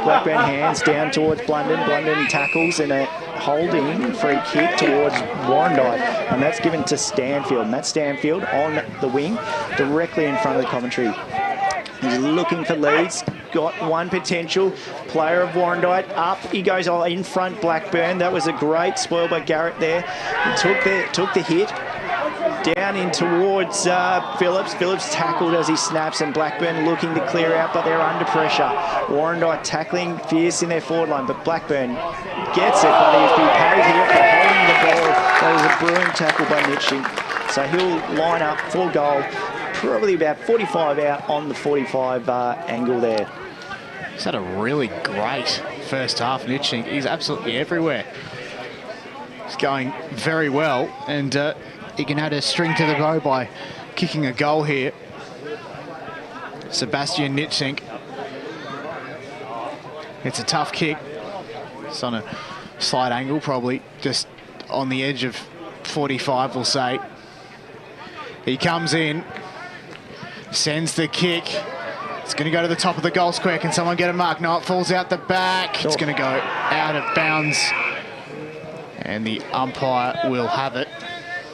Speaker 3: Blackburn hands down towards Blunden. Blunden tackles and a holding free kick towards Warrandyte, and that's given to Stanfield. Matt Stanfield on the wing, directly in front of the commentary. He's looking for leads. Got one potential player of Warrandyte up. He goes in front. Blackburn. That was a great spoil by Garrett there. He took the hit. Down in towards Phillips. Phillips tackled as he snaps, and Blackburn looking to clear out, but they're under pressure. Warrandyte tackling fierce in their forward line, but Blackburn gets it, but he's been paid here for holding the ball. That was a brilliant tackle by Nitsching. So he'll line up for goal, probably about 45 out on the 45 angle there.
Speaker 2: He's had a really great first half, Nitsching. He's absolutely everywhere. He's going very well, and he can add a string to the bow by kicking a goal here. Sebastian Nitsching. It's a tough kick. It's on a slight angle, probably just on the edge of 45, we'll say. He comes in, sends the kick. It's going to go to the top of the goal square. Can someone get a mark? No, it falls out the back. It's going to go out of bounds, and the umpire will have it.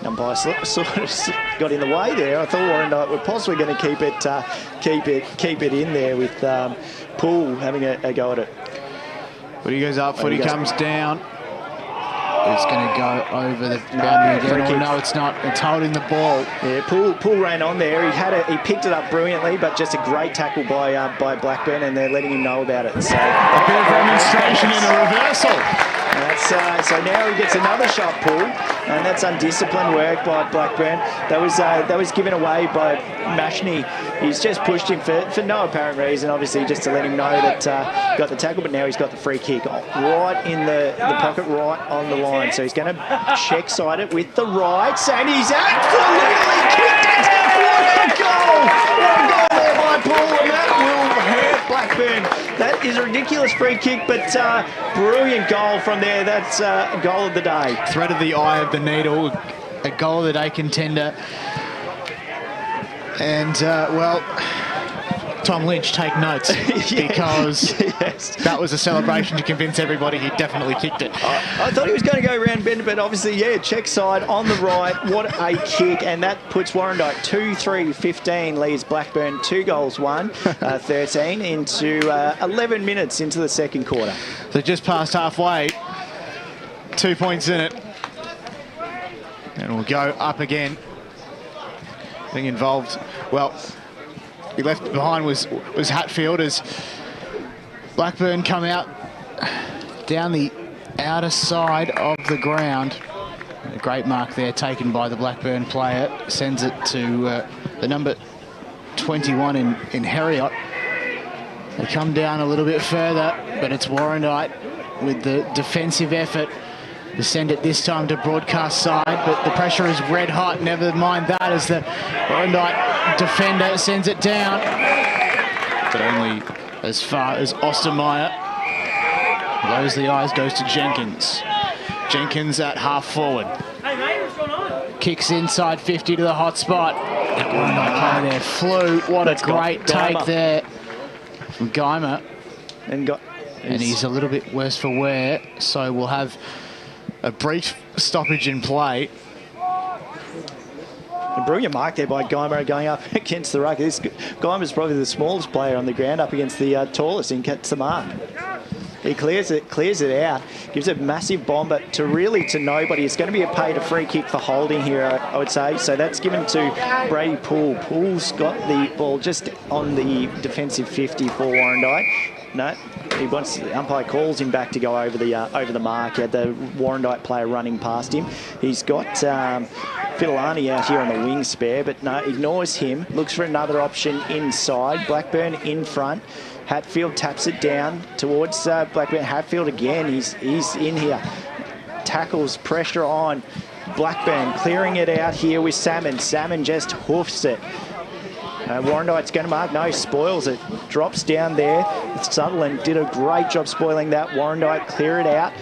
Speaker 3: Umpire sort of got in the way there. I thought Warrandyte were possibly going to keep it in there with Poole having a go at it.
Speaker 2: Footy goes up, footy comes down. It's going to go over the boundary again. Oh, no, it's not. It's holding the ball.
Speaker 3: Yeah, Poole ran on there. He picked it up brilliantly, but just a great tackle by Blackburn, and they're letting him know about it. So
Speaker 2: a bit of demonstration in a reversal.
Speaker 3: So now he gets another shot, Poole, and that's undisciplined work by Blackburn. That was given away by Mashney. He's just pushed him for no apparent reason, obviously, just to let him know that got the tackle, but now he's got the free kick right in the pocket, right on the line. So he's going to check side it with the rights, and he's absolutely kicked it. What a goal! What a goal there by Paul, and that will hurt Blackburn. That is a ridiculous free kick, but brilliant goal from there. That's a goal of the day.
Speaker 2: Thread of the eye of the needle, a goal of the day contender. And, well, Tom Lynch, take notes, because that was a celebration to convince everybody he definitely kicked it.
Speaker 3: I thought he was going to go around bend, but obviously, yeah, check side on the right. What a kick, and that puts Warrandyte 2-3-15, leaves Blackburn 2 goals, 1, 13 into 11 minutes into the second quarter.
Speaker 2: So just past halfway, 2 points in it. And we'll go up again. Being involved, well, he left behind was Hatfield as Blackburn come out down the outer side of the ground. A great mark there taken by the Blackburn player. Sends it to the number 21 in Heriot. They come down a little bit further, but it's Warrandyte with the defensive effort to send it this time to broadcast side, but the pressure is red hot. Never mind that, as the Warrandyte defender sends it down, but only as far as Ostermeyer. Lowers the eyes, goes to Jenkins. Jenkins at half forward.
Speaker 5: Hey mate, what's going on?
Speaker 2: Kicks inside 50 to the hot spot. That Warrandyte player there flew. What a great take there from Geimer. And he's a little bit worse for wear, so we'll have a brief stoppage in play.
Speaker 3: A brilliant mark there by Geimer going up against the ruck. Geimer's probably the smallest player on the ground up against the tallest, and gets the mark. He clears it out, gives a massive bomb, but to nobody. It's going to be a free kick for holding here, I would say. So that's given to Brady Paul. Paul's got the ball just on the defensive 50 for Warrandyte. No, the umpire calls him back to go over the mark. He had the Warrandyte player running past him. He's got Fidelani out here on the wing spare, but no, ignores him. Looks for another option inside. Blackburn in front. Hatfield taps it down towards Blackburn. Hatfield again. He's in here. Tackles, pressure on. Blackburn clearing it out here with Salmon. Salmon just hoofs it. Warrandyte's going to mark. No, spoils it. Drops down there. Sutherland did a great job spoiling that. Warrandyte clear it out.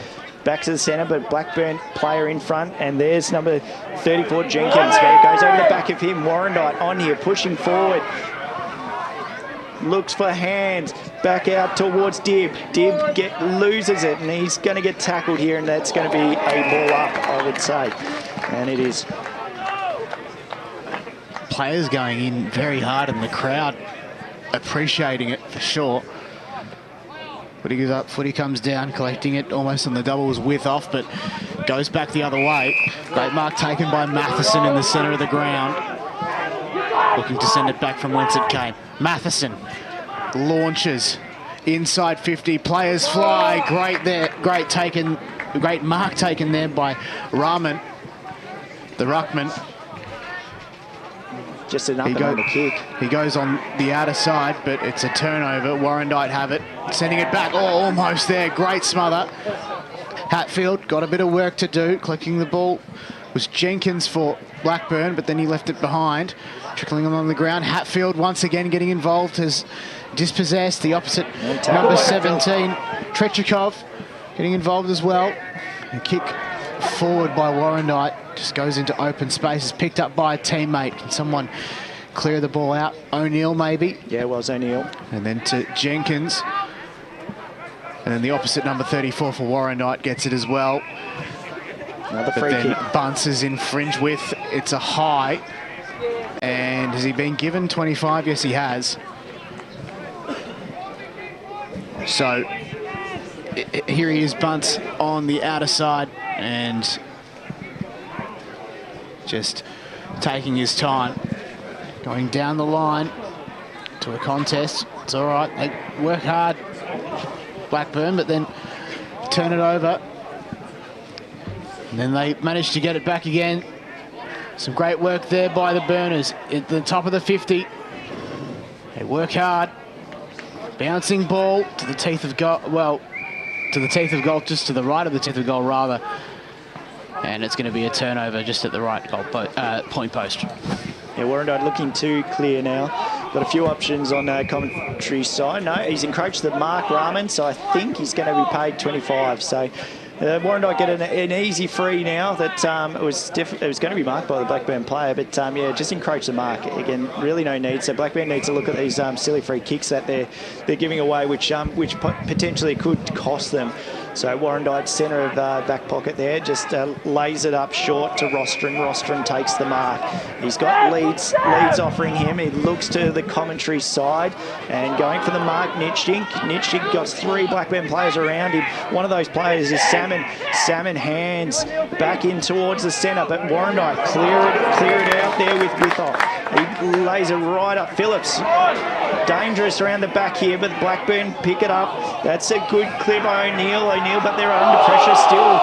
Speaker 3: Back to the centre, but Blackburn player in front. And there's number 34, Jenkins. But it goes over the back of him. Warrandyte on here, pushing forward. Looks for hands. Back out towards Dib. Dib loses it, and he's going to get tackled here, and that's going to be a ball up, I would say. And it is.
Speaker 2: Players going in very hard, and the crowd appreciating it for sure. Footy goes up, footy comes down, collecting it almost on the doubles width off, but goes back the other way. Great mark taken by Matheson in the centre of the ground. Looking to send it back from whence it came. Matheson launches inside 50. Players fly. Great there. Great mark taken there by Rahman, the ruckman.
Speaker 3: Just an up and under kick.
Speaker 2: He goes on the outer side, but it's a turnover. Warrandyte have it. Sending it back. Oh, almost there. Great smother. Hatfield got a bit of work to do. Collecting the ball was Jenkins for Blackburn, but then he left it behind. Trickling along the ground. Hatfield once again getting involved, has dispossessed the opposite number 17. Trechikov getting involved as well. A kick forward by Warrandyte. Just goes into open spaces, picked up by a teammate. Can someone clear the ball out? O'Neill maybe?
Speaker 3: Yeah, it was O'Neill.
Speaker 2: And then to Jenkins. And then the opposite number 34 for Warrandyte gets it as well.
Speaker 3: Another
Speaker 2: but
Speaker 3: free
Speaker 2: then
Speaker 3: kick.
Speaker 2: Bunce is in fringe with. It's a high. And has he been given 25? Yes, he has. So here he is, Bunce on the outer side, and just taking his time, going down the line to a contest. It's all right. They work hard, Blackburn, but then turn it over. And then they manage to get it back again. Some great work there by the Burners at the top of the 50. They work hard. Bouncing ball to the teeth of goal. Well, to the teeth of goal, just to the right of the teeth of goal, rather. And it's going to be a turnover just at the right goal point post.
Speaker 3: Yeah, Warrandyte looking to clear now. Got a few options on commentary side. No, he's encroached the mark, Rahman, so I think he's going to be paid 25. So Warrandyte get an easy free now. That it was going to be marked by the Blackburn player, but yeah, just encroached the mark. Again, really no need. So Blackburn needs to look at these silly free kicks that they're giving away, which potentially could cost them. So Warrandyte, centre of back pocket there, just lays it up short to Rostron. Rostron takes the mark. He's got leads offering him. He looks to the commentary side and going for the mark, Nitschink. Nitschink got 3 Blackburn players around him. One of those players is Salmon. Salmon hands back in towards the centre, but Warrandyte clear it out there with Withoff. He lays it right up. Phillips, dangerous around the back here, but Blackburn pick it up. That's a good clear by O'Neill, but they're under pressure still.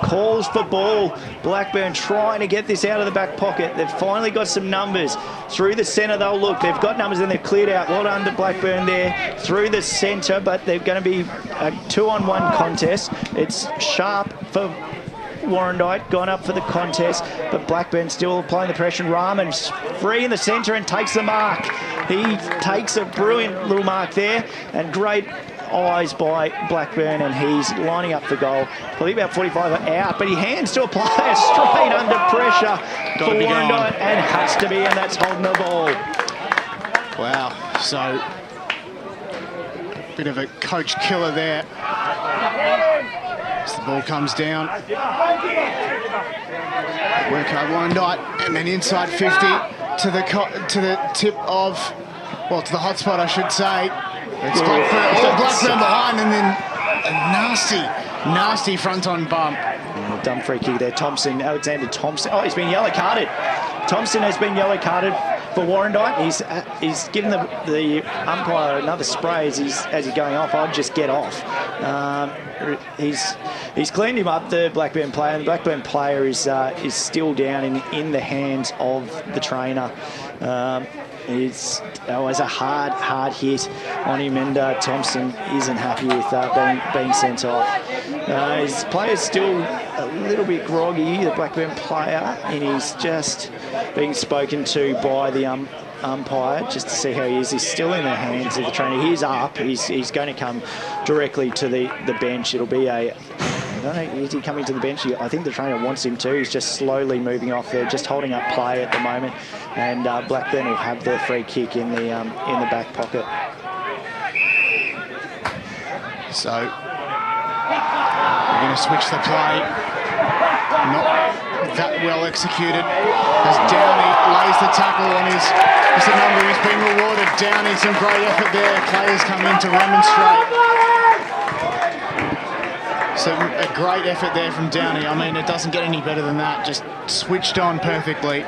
Speaker 3: Calls for ball. Blackburn trying to get this out of the back pocket. They've finally got some numbers. Through the centre, they'll look. They've got numbers and they've cleared out. Well done to Blackburn there. Through the centre, but they're going to be a 2-on-1 contest. It's Sharp for Warrandyte, gone up for the contest, but Blackburn still applying the pressure. Rahman's free in the centre and takes the mark. He takes a brilliant little mark there, and great eyes by Blackburn, and he's lining up for goal. Probably about 45 out, but he hands to a player straight under pressure for Warrandyte, and has to be, and that's holding the ball.
Speaker 2: Wow, so bit of a coach killer there. As the ball comes down. Work hard, Warrandyte, and then inside 50 to the tip of, well, to the hot spot, I should say. It's Blackburn behind, and then a nasty front-on bump.
Speaker 3: Dumb free kick there. Alexander Thompson. Oh, he's been yellow carded. Thompson has been yellow carded for Warrandyte. He's given the umpire another spray as he's going off. I'd just get off. He's cleaned him up, the Blackburn player, and the Blackburn player is still down in the hands of the trainer. It was a hard hit on him, and Thompson isn't happy with being sent off. His players still little bit groggy, the Blackburn player, and he's just being spoken to by the umpire just to see how he is. He's still in the hands of the trainer. He's up. He's going to come directly to the bench. It'll be a... I don't know, is he coming to the bench? I think the trainer wants him to. He's just slowly moving off there, just holding up play at the moment. And Blackburn will have their free kick in the back pocket.
Speaker 2: So we're going to switch the play. Not that well executed as Downey lays the tackle on his number. He's been rewarded. Downey, some great effort there. Players come in to remonstrate. So a great effort there from Downey. I mean, it doesn't get any better than that. Just switched on perfectly.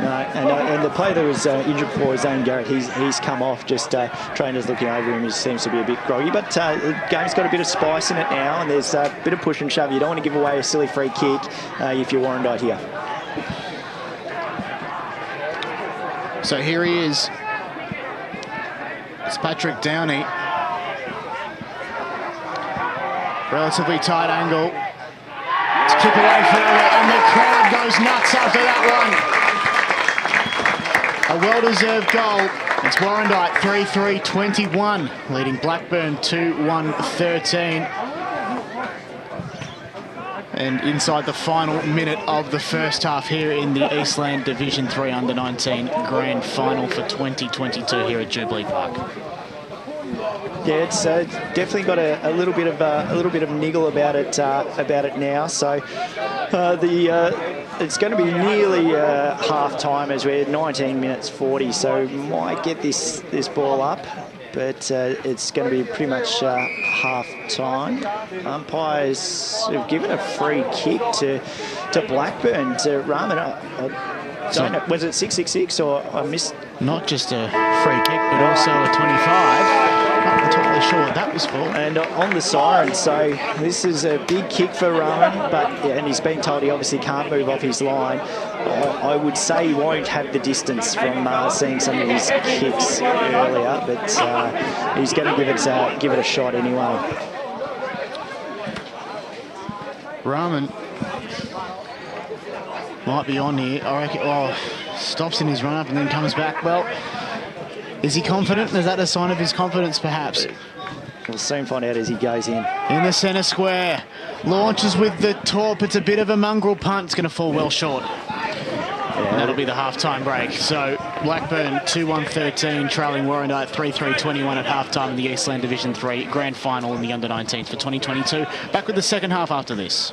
Speaker 3: No, and the player that was injured for Zane Garrett, he's come off. Just trainers looking over him. He seems to be a bit groggy, but the game's got a bit of spice in it now, and there's a bit of push and shove. You don't want to give away a silly free kick if you're Warrandyte here.
Speaker 2: So here he is. It's Patrick Downey. Relatively tight angle. To kick away forward, and the crowd goes nuts after that one. A well-deserved goal. It's Warrandyte 3-3-21, leading Blackburn 2-1-13. And inside the final minute of the first half here in the Eastland Division 3 Under-19 Grand Final for 2022 here at Jubilee Park.
Speaker 3: Yeah, it's definitely got a little bit of niggle about it now. So it's going to be nearly half time as we're 19 minutes 40. So might get this ball up, but it's going to be pretty much half time. Umpires have given a free kick to Blackburn to Rahman. I don't know, was it 666 or I missed?
Speaker 2: Not just a free kick, but also a 25. Not entirely sure what that was for.
Speaker 3: And on the siren, so this is a big kick for Rahman, and he's been told he obviously can't move off his line. I would say he won't have the distance from seeing some of his kicks earlier, but he's going to give it a shot anyway.
Speaker 2: Rahman might be on here. I reckon. Oh, stops in his run up and then comes back. Well, is he confident? Is that a sign of his confidence, perhaps?
Speaker 3: We'll soon find out as he goes in.
Speaker 2: In the centre square, launches with the top. It's a bit of a mongrel punt. It's going to fall well short. Yeah. That'll be the half-time break. So Blackburn 2-1-13, trailing Warrandyte 3-3-21 at half-time in the Eastland Division 3 Grand Final in the Under-19s for 2022. Back with the second half after this.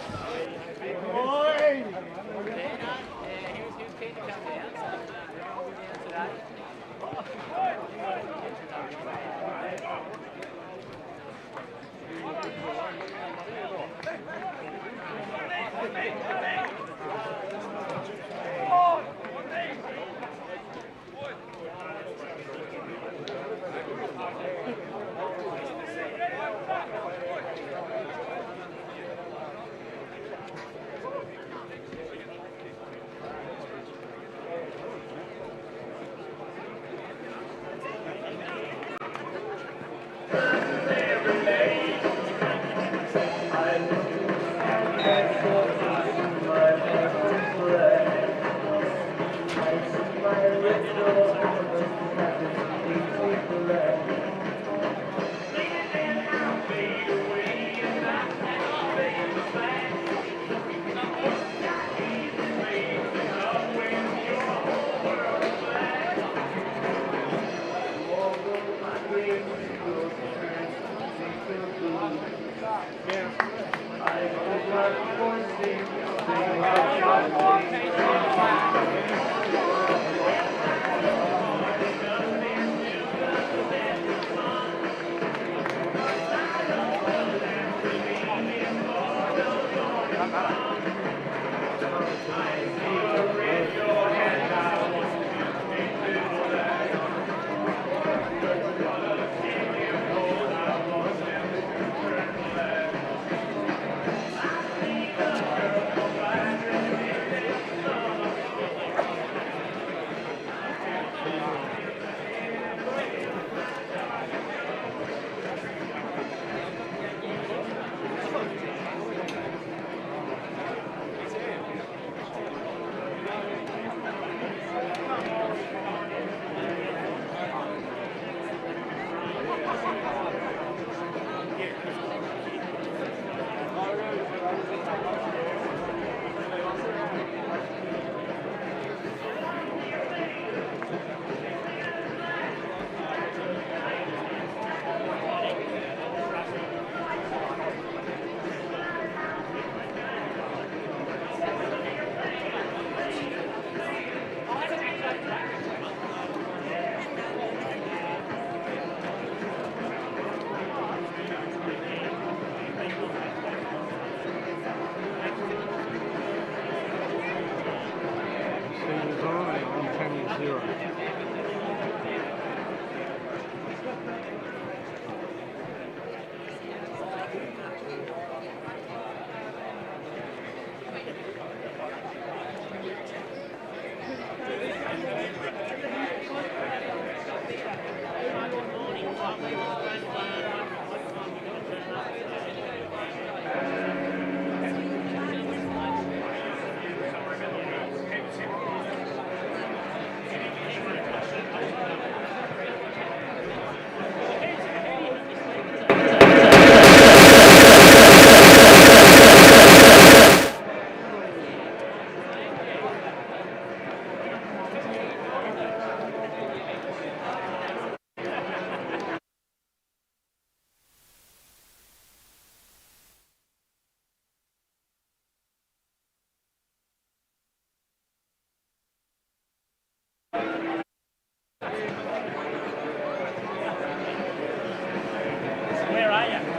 Speaker 6: currently on 10-0.
Speaker 5: Where are you?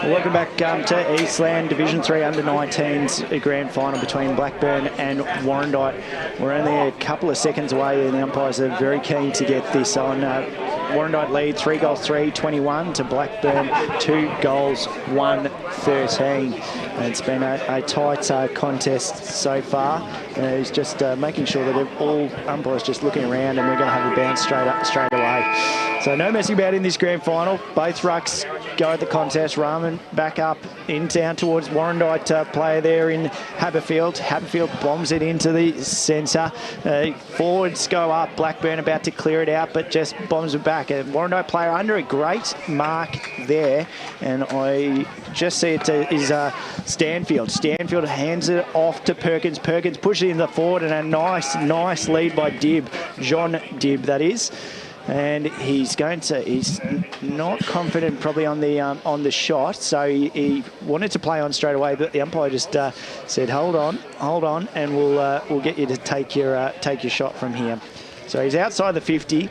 Speaker 3: Welcome back to Eastland Division 3 under-19s grand final between Blackburn and Warrandyte. We're only a couple of seconds away and the umpires are very keen to get this on. Warrandyte lead 3 goals 3-21 to Blackburn 2 goals 1-13. And it's been a tight contest so far. He's just making sure that all umpires just looking around and we're going to have a bounce straight away. So no messing about in this grand final. Both rucks go at the contest. Rahman back up in down towards Warrandyte player there in Haberfield. Haberfield bombs it into the centre. Forwards go up. Blackburn about to clear it out, but just bombs it back. A Warrandyte player under a great mark there, and I just see it is Stanfield. Stanfield hands it off to Perkins. Perkins pushes it in the forward, and a nice lead by Dibb. John Dibb, that is. And he's not confident probably on the shot, so he wanted to play on straight away, but the umpire just said, hold on, and we'll get you to take your shot from here. So he's outside the 50,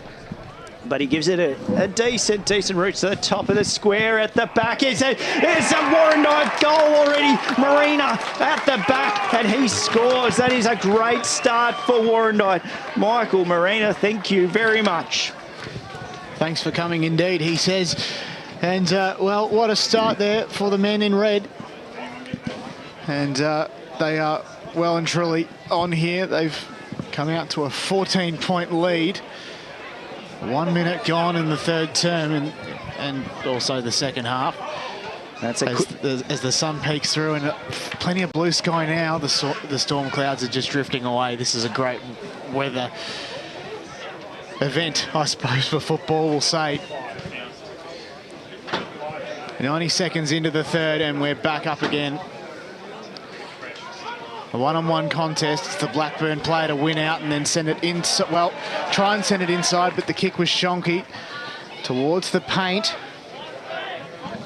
Speaker 3: but he gives it a decent route to the top of the square at the back. It's a Warrandyte goal already. Marina at the back, and he scores. That is a great start for Warrandyte. Michael Marina, thank you very much.
Speaker 2: Thanks for coming indeed, he says. And, well, what a start there for the men in red. And they are well and truly on here. They've come out to a 14-point lead. 1 minute gone in the third term and also the second half.
Speaker 3: That's
Speaker 2: as the sun peeks through and plenty of blue sky now. The storm clouds are just drifting away. This is a great weather event, I suppose, for football, we'll say. 90 seconds into the third and we're back up again. A one-on-one contest. It's the Blackburn player to win out and then send it in. Well, try and send it inside, but the kick was shonky towards the paint.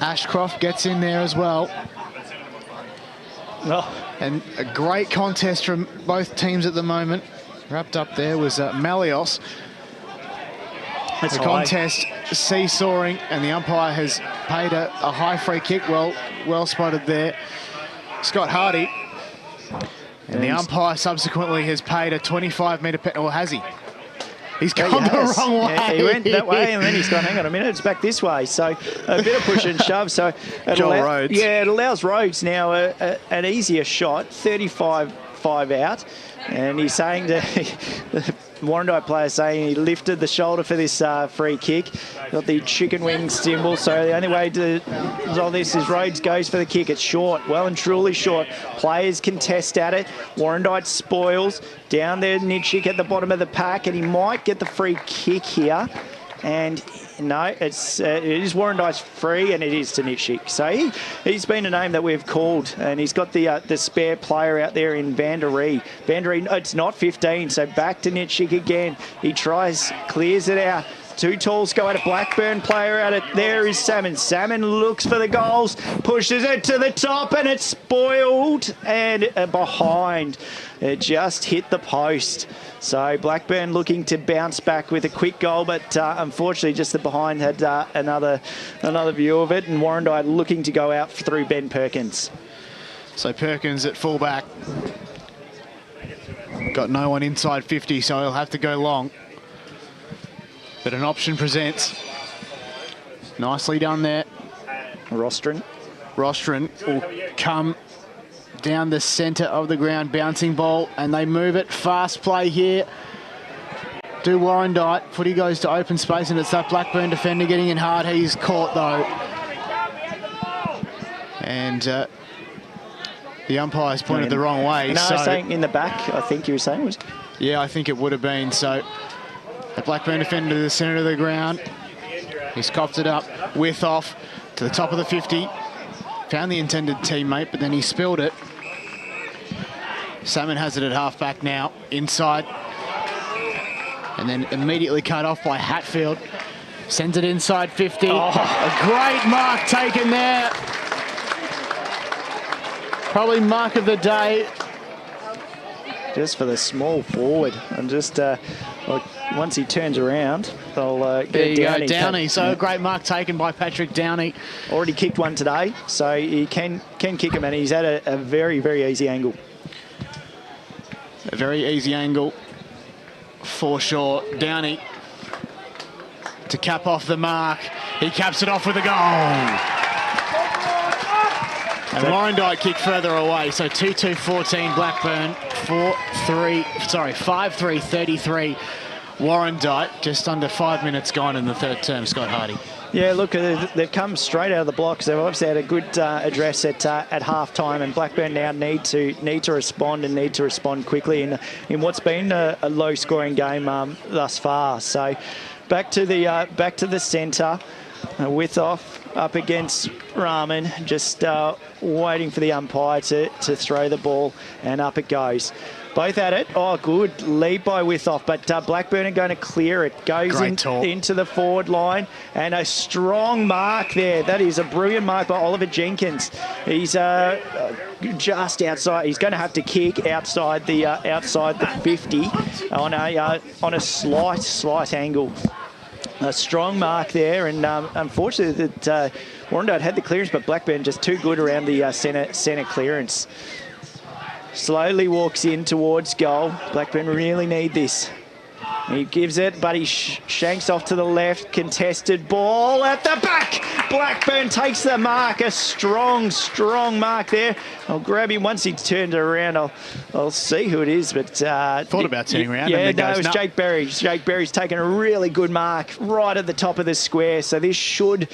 Speaker 2: Ashcroft gets in there as well.
Speaker 3: Oh.
Speaker 2: And a great contest from both teams at the moment. Wrapped up there was Malios.
Speaker 3: That's
Speaker 2: the
Speaker 3: high.
Speaker 2: contest seesawing, and the umpire has paid a high free kick. Well spotted there, Scott Hardy. And the umpire subsequently has paid a 25-metre penalty. Or has he? He's gone the wrong way.
Speaker 3: Yeah, he went that way, and then he's gone, hang on a minute, it's back this way. So a bit of push and shove. So it
Speaker 2: Rhodes.
Speaker 3: Yeah, it allows Rhodes now an easier shot, 35 out. And he's saying to Warrandyte player saying he lifted the shoulder for this free kick. Got the chicken wing symbol, so the only way to resolve this is Rhodes goes for the kick. It's short, well and truly short. Players contest at it. Warrandyte spoils. Down there, Nitschik at the bottom of the pack, and he might get the free kick here. And no, it is Warrandyte's free, and it is to Nitschik. So he's been a name that we've called, and he's got the spare player out there in Van der Ree. It's not 15, so back to Nitschik again. He tries, clears it out. Two talls go at a Blackburn player at it. There is Salmon. Salmon looks for the goals, pushes it to the top, and it's spoiled and behind. It just hit the post. So Blackburn looking to bounce back with a quick goal, but unfortunately just the behind had another view of it, and Warrandyte looking to go out through Ben Perkins.
Speaker 2: So Perkins at fullback. Got no one inside 50, so he'll have to go long. But an option presents. Nicely done there.
Speaker 3: Rostron
Speaker 2: will come down the centre of the ground, bouncing ball, and they move it. Fast play here. Do Warrandyte. Footy goes to open space, and it's that Blackburn defender getting in hard. He's caught, though. And the umpire's pointed the wrong way.
Speaker 3: No, so, saying in the back, I think you were saying.
Speaker 2: Yeah, I think it would have been. So the Blackburn defender to the centre of the ground. He's copped it up. With off to the top of the 50. Found the intended teammate, but then he spilled it. Salmon has it at half-back now. Inside. And then immediately cut off by Hatfield. Sends it inside 50. Oh. A great mark taken there. Probably mark of the day.
Speaker 3: Just for the small forward. And just once he turns around, they'll get Downey.
Speaker 2: Downey. So a great mark taken by Patrick Downey.
Speaker 3: Already kicked one today, so he can kick him, and he's at a very, very easy angle.
Speaker 2: A very easy angle for sure. Downey to cap off the mark. He caps it off with a goal. And Warrandyte kicked further away. So 2-2-14 Blackburn, 5-3-33 Warrandyte. Just under 5 minutes gone in the third term, Scott Hardy.
Speaker 3: Yeah, look, they've come straight out of the blocks. They've obviously had a good address at half-time, and Blackburn now need to respond and need to respond quickly in what's been a low-scoring game thus far. So back to the centre, with off up against Rahman, just waiting for the umpire to throw the ball, and up it goes. Both at it. Oh, good lead by Withoff, but Blackburn are going to clear it. Goes into the forward line, and a strong mark there. That is a brilliant mark by Oliver Jenkins. He's just outside. He's going to have to kick outside the 50 on a slight angle. A strong mark there, and unfortunately that Warrandyte had the clearance, but Blackburn just too good around the centre clearance. Slowly walks in towards goal. Blackburn really need this. He gives it, but he shanks off to the left. Contested ball at the back. Blackburn takes the mark. A strong mark there. I'll grab him once he turned around. I'll see who it is. But
Speaker 2: thought about turning around.
Speaker 3: Yeah,
Speaker 2: and
Speaker 3: no, it was Jake Berry. Jake Berry's taken a really good mark right at the top of the square. So this should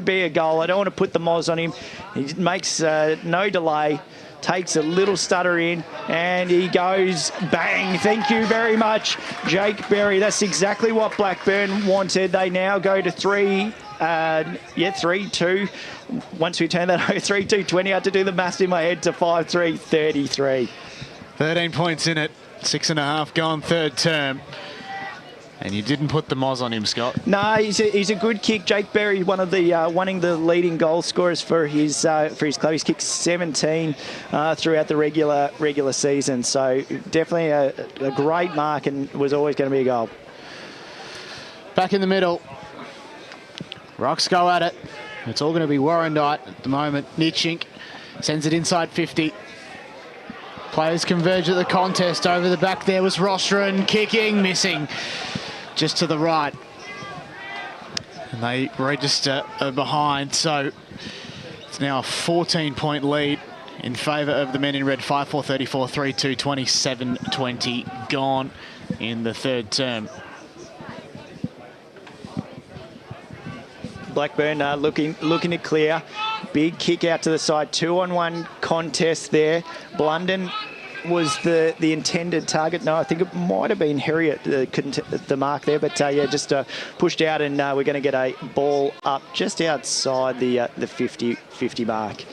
Speaker 3: be a goal. I don't want to put the moz on him. He makes no delay. Takes a little stutter in, and he goes bang. Thank you very much, Jake Berry. That's exactly what Blackburn wanted. They now go to 3-2. Once we turn that over, 3-2-20. I had to do the maths in my head to 5-3-33.
Speaker 2: 13 points in it. 6.5 gone third term. And you didn't put the moz on him, Scott.
Speaker 3: No, he's a good kick. Jake Berry, one of the leading goal scorers for his club. He's kicked 17 throughout the regular season. So definitely a great mark, and was always going to be a goal.
Speaker 2: Back in the middle. Rocks go at it. It's all going to be Warrandyte at the moment. Nitschik sends it inside 50. Players converge at the contest. Over the back there was Rostron kicking, missing. Just to the right. And they register behind, so it's now a 14-point lead in favour of the men in red. 5-4-34, 3-2, 27-20 gone in the third term.
Speaker 3: Blackburn looking to clear. Big kick out to the side. 2-on-1 contest there. Blunden was the intended target. No, I think it might have been Harriet, the mark there. But yeah, just pushed out, and we're going to get a ball up just outside the 50 mark.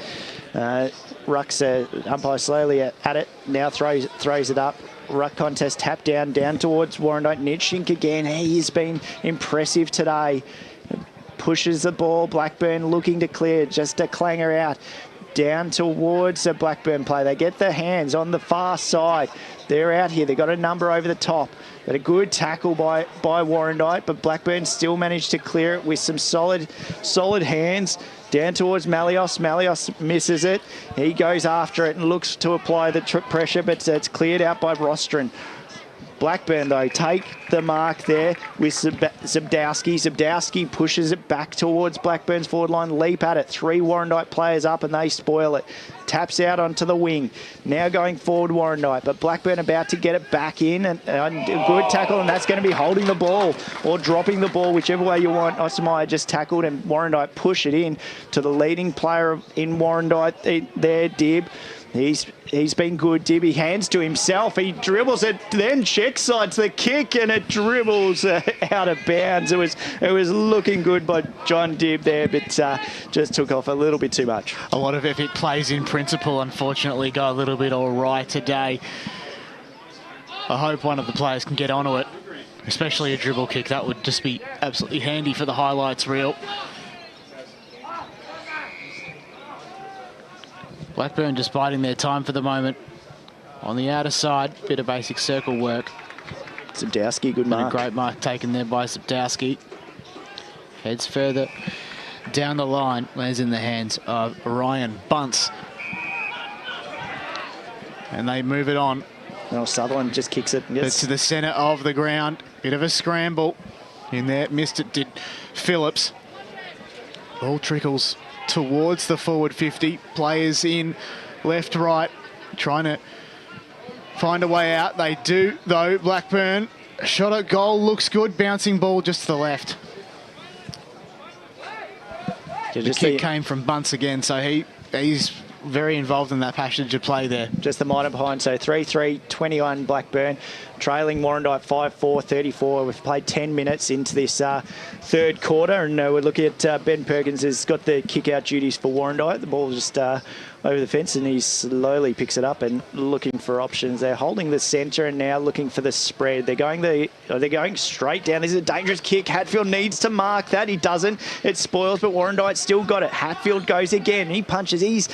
Speaker 3: Ruck's umpire slowly at it. Now throws it up. Ruck contest tap down towards Warrandyte. Nitschink again. He's been impressive today. Pushes the ball. Blackburn looking to clear. Just a clanger out. Down towards the Blackburn play. They get their hands on the far side. They're out here. They got a number over the top. But a good tackle by Warrandyte. But Blackburn still managed to clear it with some solid hands. Down towards Malios. Malios misses it. He goes after it and looks to apply the pressure, but it's cleared out by Rostron. Blackburn, though, take the mark there with Zabdowski. Zabdowski pushes it back towards Blackburn's forward line. Leap at it. 3 Warrandyte players up and they spoil it. Taps out onto the wing. Now going forward, Warrandyte. But Blackburn about to get it back in. And a good tackle, and that's going to be holding the ball or dropping the ball, whichever way you want. Osamaya just tackled and Warrandyte push it in to the leading player in Warrandyte there, Dib. He's been good, Dib. He hands to himself. He dribbles it, then check sides the kick, and it dribbles out of bounds. It was looking good by John Dib there, but just took off a little bit too much.
Speaker 2: A lot of epic plays in principle, unfortunately, go a little bit awry today. I hope one of the players can get onto it, especially a dribble kick. That would just be absolutely handy for the highlights reel. Blackburn just biding their time for the moment. On the outer side, bit of basic circle work.
Speaker 3: Zabdowski, good mark.
Speaker 2: And a great mark taken there by Zabdowski. Heads further down the line, lands in the hands of Ryan Bunce. And they move it on.
Speaker 3: Well, Sutherland just kicks it.
Speaker 2: Yes. To the centre of the ground. Bit of a scramble in there. Missed it, did Phillips. Ball trickles towards the forward 50. Players in left, right, trying to find a way out. They do, though. Blackburn, shot at goal, looks good. Bouncing ball just to the left. The kick came from Bunce again, so he's very involved in that passage of play there.
Speaker 3: Just the minor behind, so 3-3-21 Blackburn. Trailing Warrandyte 5-4-34. We've played 10 minutes into this third quarter, and we're looking at Ben Perkins has got the kick-out duties for Warrandyte. The ball just over the fence, and he slowly picks it up and looking for options. They're holding the centre and now looking for the spread. They're going straight down. This is a dangerous kick. Hatfield needs to mark that. He doesn't. It spoils, but Warrandyte still got it. Hatfield goes again. He punches. He's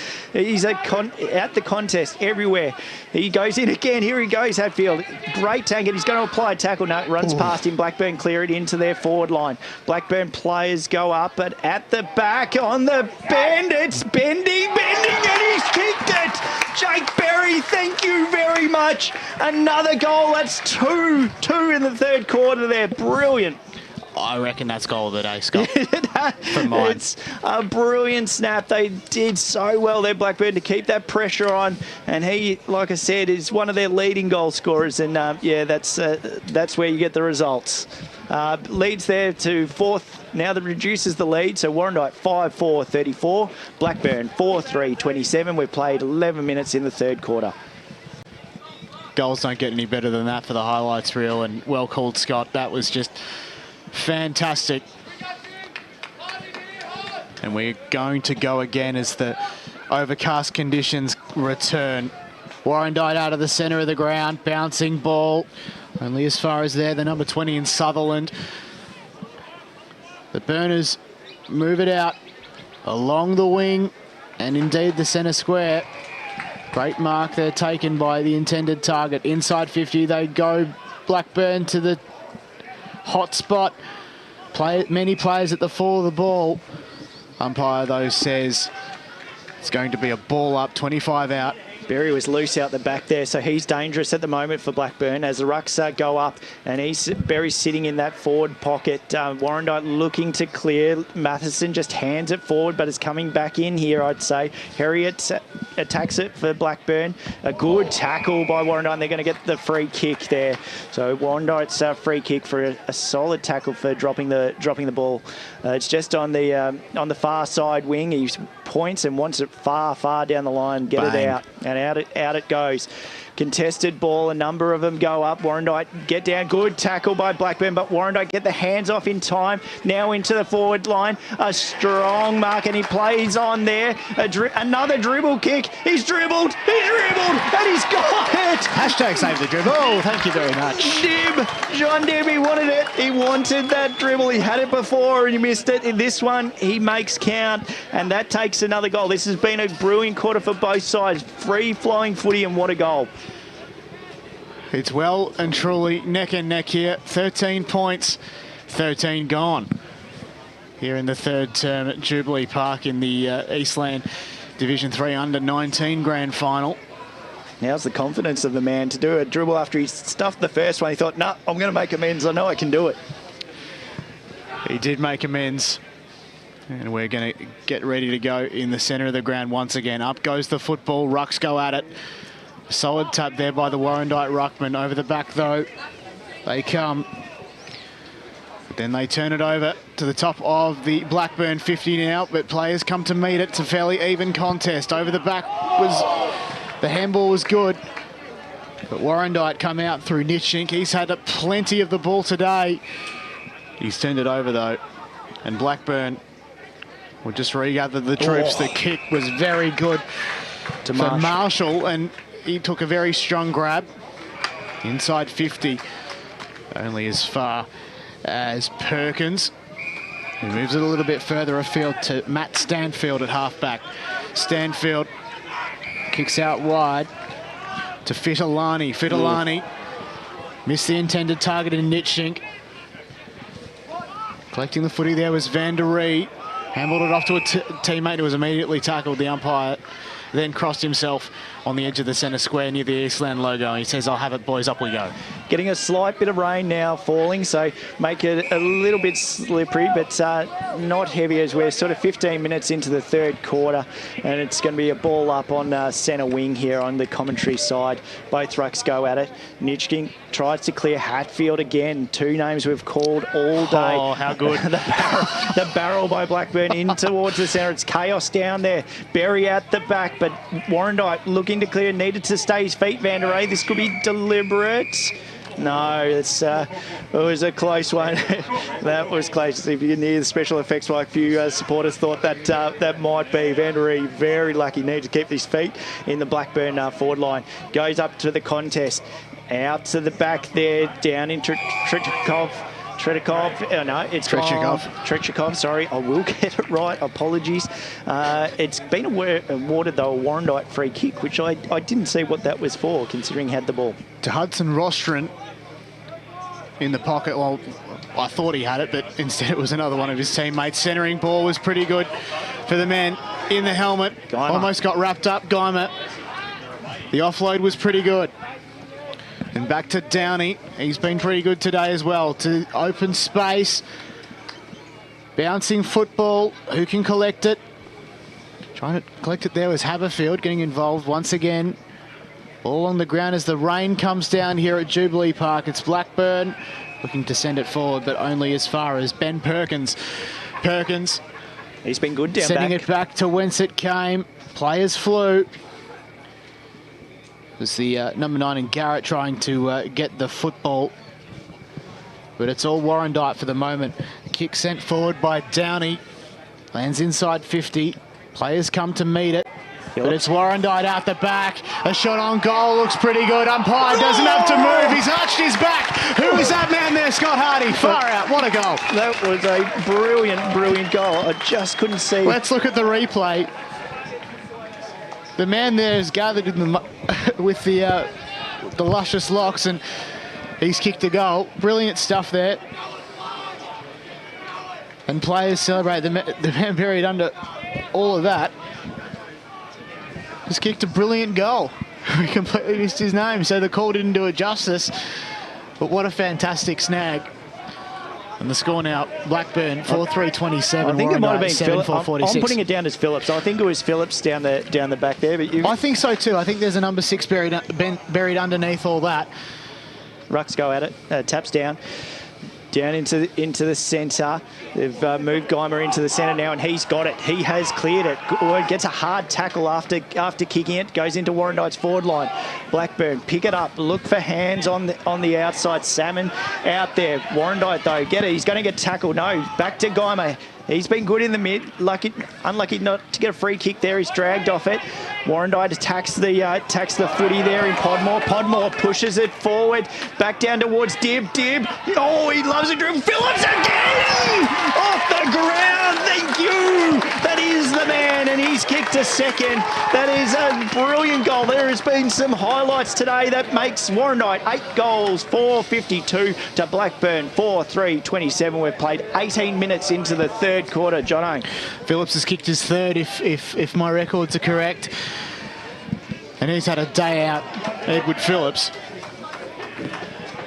Speaker 3: at the contest everywhere. He goes in again. Here he goes, Hatfield. Great tank, and he's going to apply a tackle. No, it runs past him. Blackburn clear it into their forward line. Blackburn players go up, but at the back on the bend, it's bending, and he's kicked it. Jake Berry, thank you very much. Another goal. That's two in the third quarter there. Brilliant.
Speaker 2: I reckon that's goal of the day, Scott. From mine.
Speaker 3: It's a brilliant snap. They did so well there, Blackburn, to keep that pressure on. And he, like I said, is one of their leading goal scorers. And yeah, that's where you get the results. Leads there to fourth. Now that reduces the lead. So Warrandyte 5-4-34. Blackburn 4-3-27. We've played 11 minutes in the third quarter.
Speaker 2: Goals don't get any better than that for the highlights reel. And well called, Scott. That was just fantastic. And we're going to go again as the overcast conditions return. Warrandyte out of the centre of the ground, bouncing ball. Only as far as there, the number 20 in Sutherland. The Burners move it out along the wing and indeed the centre square. Great mark there taken by the intended target. Inside 50 they go. Blackburn to the hot spot. Many players at the fall of the ball. Umpire, though, says it's going to be a ball up, 25 out.
Speaker 3: Berry was loose out the back there, so he's dangerous at the moment for Blackburn as the rucks go up, and Berry's sitting in that forward pocket. Warrandyte looking to clear. Matheson just hands it forward, but is coming back in here, I'd say. Harriet attacks it for Blackburn. A good tackle by Warrandyte, and they're going to get the free kick there. So Warrandyte's free kick for a solid tackle for dropping the ball. It's just on the far side wing. He points and wants it far down the line. Get
Speaker 2: Bang.
Speaker 3: it out, and out it goes. Contested ball, a number of them go up. Warrandyte get down, good tackle by Blackburn, but Warrandyte get the hands off in time. Now into the forward line, a strong mark, and he plays on there. Another dribble kick. He's dribbled, and he's got it.
Speaker 2: Hashtag save the dribble. Oh, thank you very much.
Speaker 3: John Dib, he wanted it. He wanted that dribble. He had it before and he missed it. In this one, he makes count, and that takes another goal. This has been a brilliant quarter for both sides. Free-flowing footy, and what a goal.
Speaker 2: It's well and truly neck and neck here. 13 points, 13 gone. Here in the third term at Jubilee Park in the Eastland Division 3 Under-19 Grand Final.
Speaker 3: Now's the confidence of the man to do a dribble after he stuffed the first one. He thought, no, I'm going to make amends. I know I can do it.
Speaker 2: He did make amends. And we're going to get ready to go in the centre of the ground once again. Up goes the football. Rucks go at it. Solid tap there by the Warrandyte ruckman. Over the back, though, they come. Then they turn it over to the top of the Blackburn 50 now, but players come to meet it. It's a fairly even contest. Over the back the handball was good, but Warrandyte come out through Nitschink. He's had plenty of the ball today. He's turned it over, though, and Blackburn will just regather the troops. The kick was very good
Speaker 3: To
Speaker 2: for Marshall, and he took a very strong grab inside 50, only as far as Perkins, who moves it a little bit further afield to Matt Stanfield at halfback. Stanfield kicks out wide to Fitolani. Fitolani missed the intended target in Nitschink. Collecting the footy there was Van der Ree. Handballed it off to a teammate who was immediately tackled. The umpire then crossed himself on the edge of the centre square near the Eastland logo. He says, I'll have it, boys, up we go.
Speaker 3: Getting a slight bit of rain now falling, so make it a little bit slippery, but not heavy, as we're sort of 15 minutes into the third quarter, and it's going to be a ball up on centre wing here on the commentary side. Both rucks go at it. Nitschking tries to clear Hatfield again. Two names we've called all day.
Speaker 2: Oh, how good.
Speaker 3: the barrel by Blackburn in towards the centre. It's chaos down there. Berry at the back, but Warrandyte looking to clear, needed to stay his feet. Van der Ree, this could be deliberate. No, it was a close one. That was close. If you can hear the special effects, like a few supporters thought that might be. Van der Ree, very lucky, needs to keep his feet in the Blackburn forward line. Goes up to the contest. Out to the back there, down in Tretyakov. No, it's Tretyakov, sorry. I will get it right. Apologies. It's been awarded, though, a Warrandyte free kick, which I didn't see what that was for, considering he had the ball.
Speaker 2: To Hudson Rostron in the pocket. Well, I thought he had it, but instead it was another one of his teammates. Centering ball was pretty good for the man in the helmet.
Speaker 3: Geimer.
Speaker 2: Almost got wrapped up. Geimer. The offload was pretty good. And back to Downey. He's been pretty good today as well. To open space. Bouncing football. Who can collect it? Trying to collect it there was Haberfield getting involved once again. All on the ground as the rain comes down here at Jubilee Park. It's Blackburn looking to send it forward, but only as far as Ben Perkins. Perkins.
Speaker 3: He's been good down
Speaker 2: sending
Speaker 3: back.
Speaker 2: it back to whence it came. Players flew. It was the number 9 in Garrett trying to get the football. But it's all Warrandyte for the moment. Kick sent forward by Downey. Lands inside 50. Players come to meet it. But it's Warrandyte out the back. A shot on goal looks pretty good. Umpire doesn't have to move. He's arched his back. Who is that man there? Scott Hardy. Far out. What a goal.
Speaker 3: That was a brilliant goal. I just couldn't see.
Speaker 2: Let's look at the replay. The man there is gathered in the with the luscious locks, and he's kicked a goal. Brilliant stuff there. And players celebrate the man buried under all of that. has kicked a brilliant goal. We completely missed his name, so the call didn't do it justice. But what a fantastic snag. And the score now, Blackburn 4-3-27.
Speaker 3: I think it might have been Phillips. I'm
Speaker 2: 46.
Speaker 3: putting it down as Phillips. I think it was Phillips down the back there. But
Speaker 2: I think so too. I think there's a number 6 buried underneath all that.
Speaker 3: Rucks go at it. Taps down into the centre. They've moved Geimer into the centre now, and he's got it. He has cleared it. Gets a hard tackle after kicking it. Goes into Warrandyte's forward line. Blackburn pick it up. Look for hands on the outside. Salmon out there. Warrandyte though, get it. He's going to get tackled. No, back to Geimer. He's been good in the mid. Unlucky not to get a free kick there. He's dragged off it. Warrandyte attacks the footy there in Podmore. Podmore pushes it forward. Back down towards Dib. Oh, he loves it. Phillips again! Off the ground. Thank you. That is the man, and he's kicked a second. That is a brilliant goal. There has been some highlights today that makes Warrandyte 8 goals, 4.52 to Blackburn 4-3-27. We've played 18 minutes into the third quarter, Jono.
Speaker 2: Phillips has kicked his third, if my records are correct. And he's had a day out, Edward Phillips.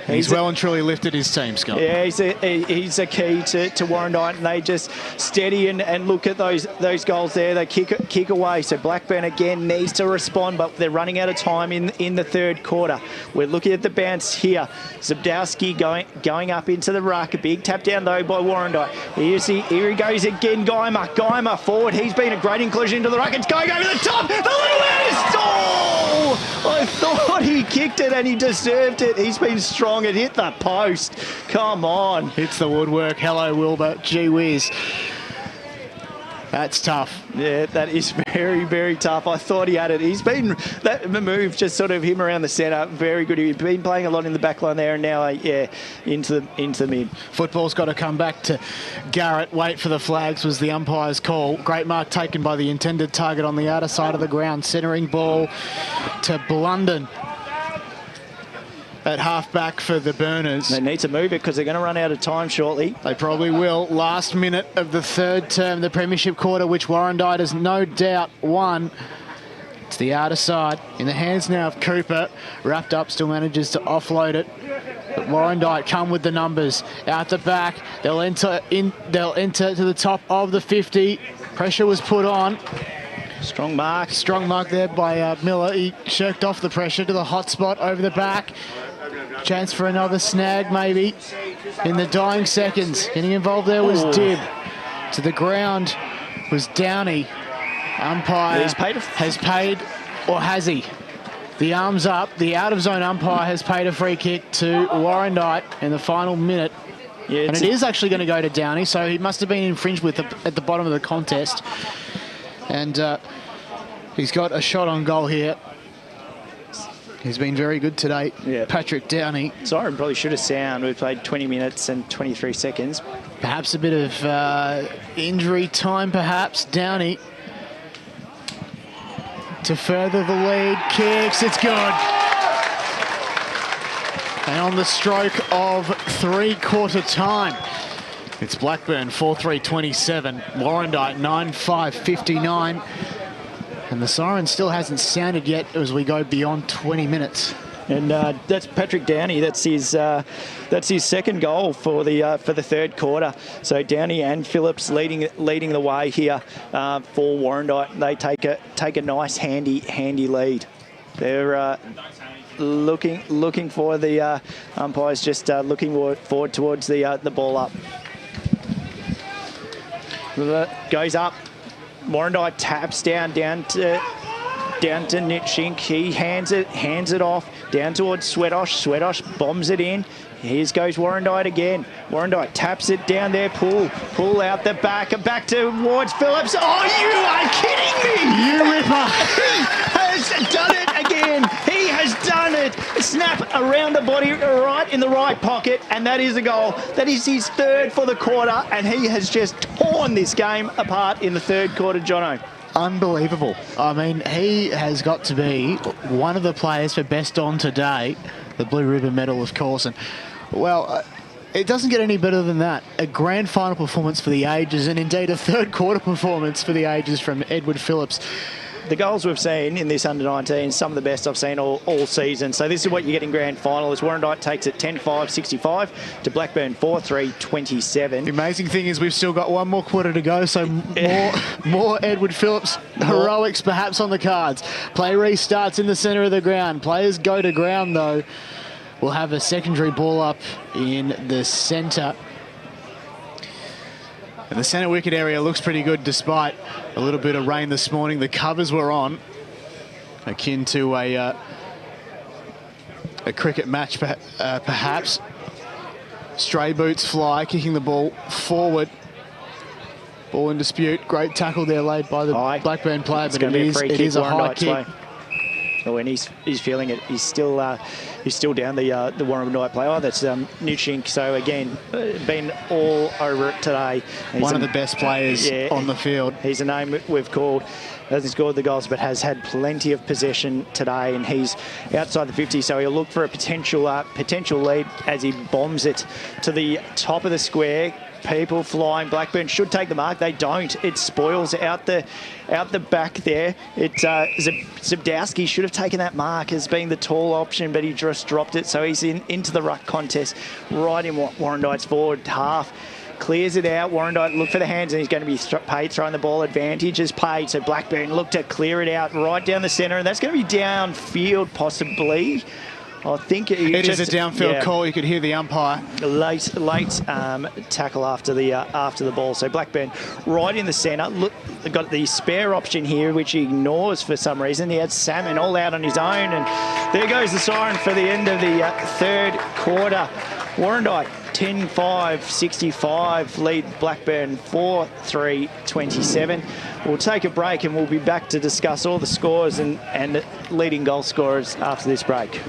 Speaker 2: He's well and truly lifted his team, Scott.
Speaker 3: Yeah, he's a key to Warrandyte, and they just steady and look at those goals there. They kick away. So Blackburn again needs to respond, but they're running out of time in the third quarter. We're looking at the bounce here. Zabdowski going up into the ruck. A big tap down though by Warrandyte. Here he goes again. Geimer forward. He's been a great inclusion into the ruck. It's going over the top. The little oh! I thought he kicked it and he deserved it. He's been strong. It hit the post. Come on.
Speaker 2: Hits the woodwork. Hello, Wilbur. Gee whiz. That's tough.
Speaker 3: Yeah, that is very, very tough. I thought he had it. He's been, that move, just sort of him around the centre, very good. He's been playing a lot in the back line there, and now, into the mid.
Speaker 2: Football's got to come back to Garrett. Wait for the flags was the umpire's call. Great mark taken by the intended target on the outer side of the ground. Centering ball to Blunden at half-back for the Burners.
Speaker 3: They need to move it because they're going to run out of time shortly.
Speaker 2: They probably will. Last minute of the third term, the premiership quarter, which Warrandyte has no doubt won. It's the outer side. In the hands now of Cooper. Wrapped up, still manages to offload it. But Warrandyte come with the numbers. Out the back. They'll enter to the top of the 50. Pressure was put on. Strong mark there by Miller. He shirked off the pressure to the hot spot over the back. Chance for another snag maybe in the dying seconds. Getting involved there was Dib. To the ground was Downey. Umpire has paid, or has he? The arms up. The out-of-zone umpire has paid a free kick to Warrandyte in the final minute. Yeah, and it is actually going to go to Downey, so he must have been infringed with at the bottom of the contest. And he's got a shot on goal here. He's been very good today, Patrick Downey.
Speaker 3: Siren probably should have sound. We've played 20 minutes and 23 seconds.
Speaker 2: Perhaps a bit of injury time, perhaps. Downey to further the lead. Kicks, it's good. And on the stroke of three-quarter time, it's Blackburn 4-3-27, Warrandyte 9-5-59. And the siren still hasn't sounded yet as we go beyond 20 minutes.
Speaker 3: And that's Patrick Downey. That's his second goal for the third quarter. So Downey and Phillips leading the way here for Warrandyte. They take a nice handy lead. They're looking for the umpires, just looking forward towards the ball up. Goes up. Warrandyte taps down to Nitschink. He hands it off down towards Swedosh. Swedosh bombs it in. Here goes Warrandyte again. Warrandyte taps it down there. Pull out the back towards Phillips. Oh, you are kidding me!
Speaker 2: You ripper!
Speaker 3: He has done it again. He has done it. Snap around the body, right in the right pocket, and that is a goal. That is his third for the quarter, and he has just torn this game apart in the third quarter, Jono.
Speaker 2: Unbelievable. I mean, he has got to be one of the players for best on today. The Blue Ribbon medal, of course. And, well, it doesn't get any better than that. A grand final performance for the ages, and indeed a third quarter performance for the ages from Edward Phillips.
Speaker 3: the goals we've seen in this under-19, some of the best I've seen all season. So this is what you get in grand final, as Warrandyte takes it 10-5-65 to Blackburn 4-3-27.
Speaker 2: The amazing thing is we've still got one more quarter to go, so more Edward Phillips heroics perhaps on the cards. Play restarts in the centre of the ground. Players go to ground, though. We'll have a secondary ball up in the centre. And the centre wicket area looks pretty good despite a little bit of rain this morning. The covers were on, akin to a cricket match perhaps. Stray boots fly, kicking the ball forward. Ball in dispute. Great tackle there laid by the Blackburn player, but it is a high kick.
Speaker 3: Oh, and he's feeling it. He's still down the Warrandyte player. Oh, that's Nuchink. So again, been all over it today. He's
Speaker 2: one of the best players on the field.
Speaker 3: He's a name we've called. Hasn't scored the goals, but has had plenty of possession today, and he's outside the 50. So he'll look for a potential lead as he bombs it to the top of the square. People flying. Blackburn should take the mark. They don't. It spoils out the back there. Zabdowski should have taken that mark as being the tall option, but he just dropped it. So he's into the ruck contest right in Warrandyte's forward half. Clears it out. Warrandyte look for the hands, and he's going to be paid throwing the ball. Advantage is paid. So Blackburn look to clear it out right down the centre, and that's going to be downfield possibly. I think
Speaker 2: it is a downfield call. You could hear the umpire.
Speaker 3: Late tackle after the ball. So Blackburn right in the centre. Look, they've got the spare option here, which he ignores for some reason. He had Salmon all out on his own, and there goes the siren for the end of the third quarter. Warrandyte 10-5-65 lead Blackburn 4-3-27. We'll take a break, and we'll be back to discuss all the scores and leading goal scorers after this break.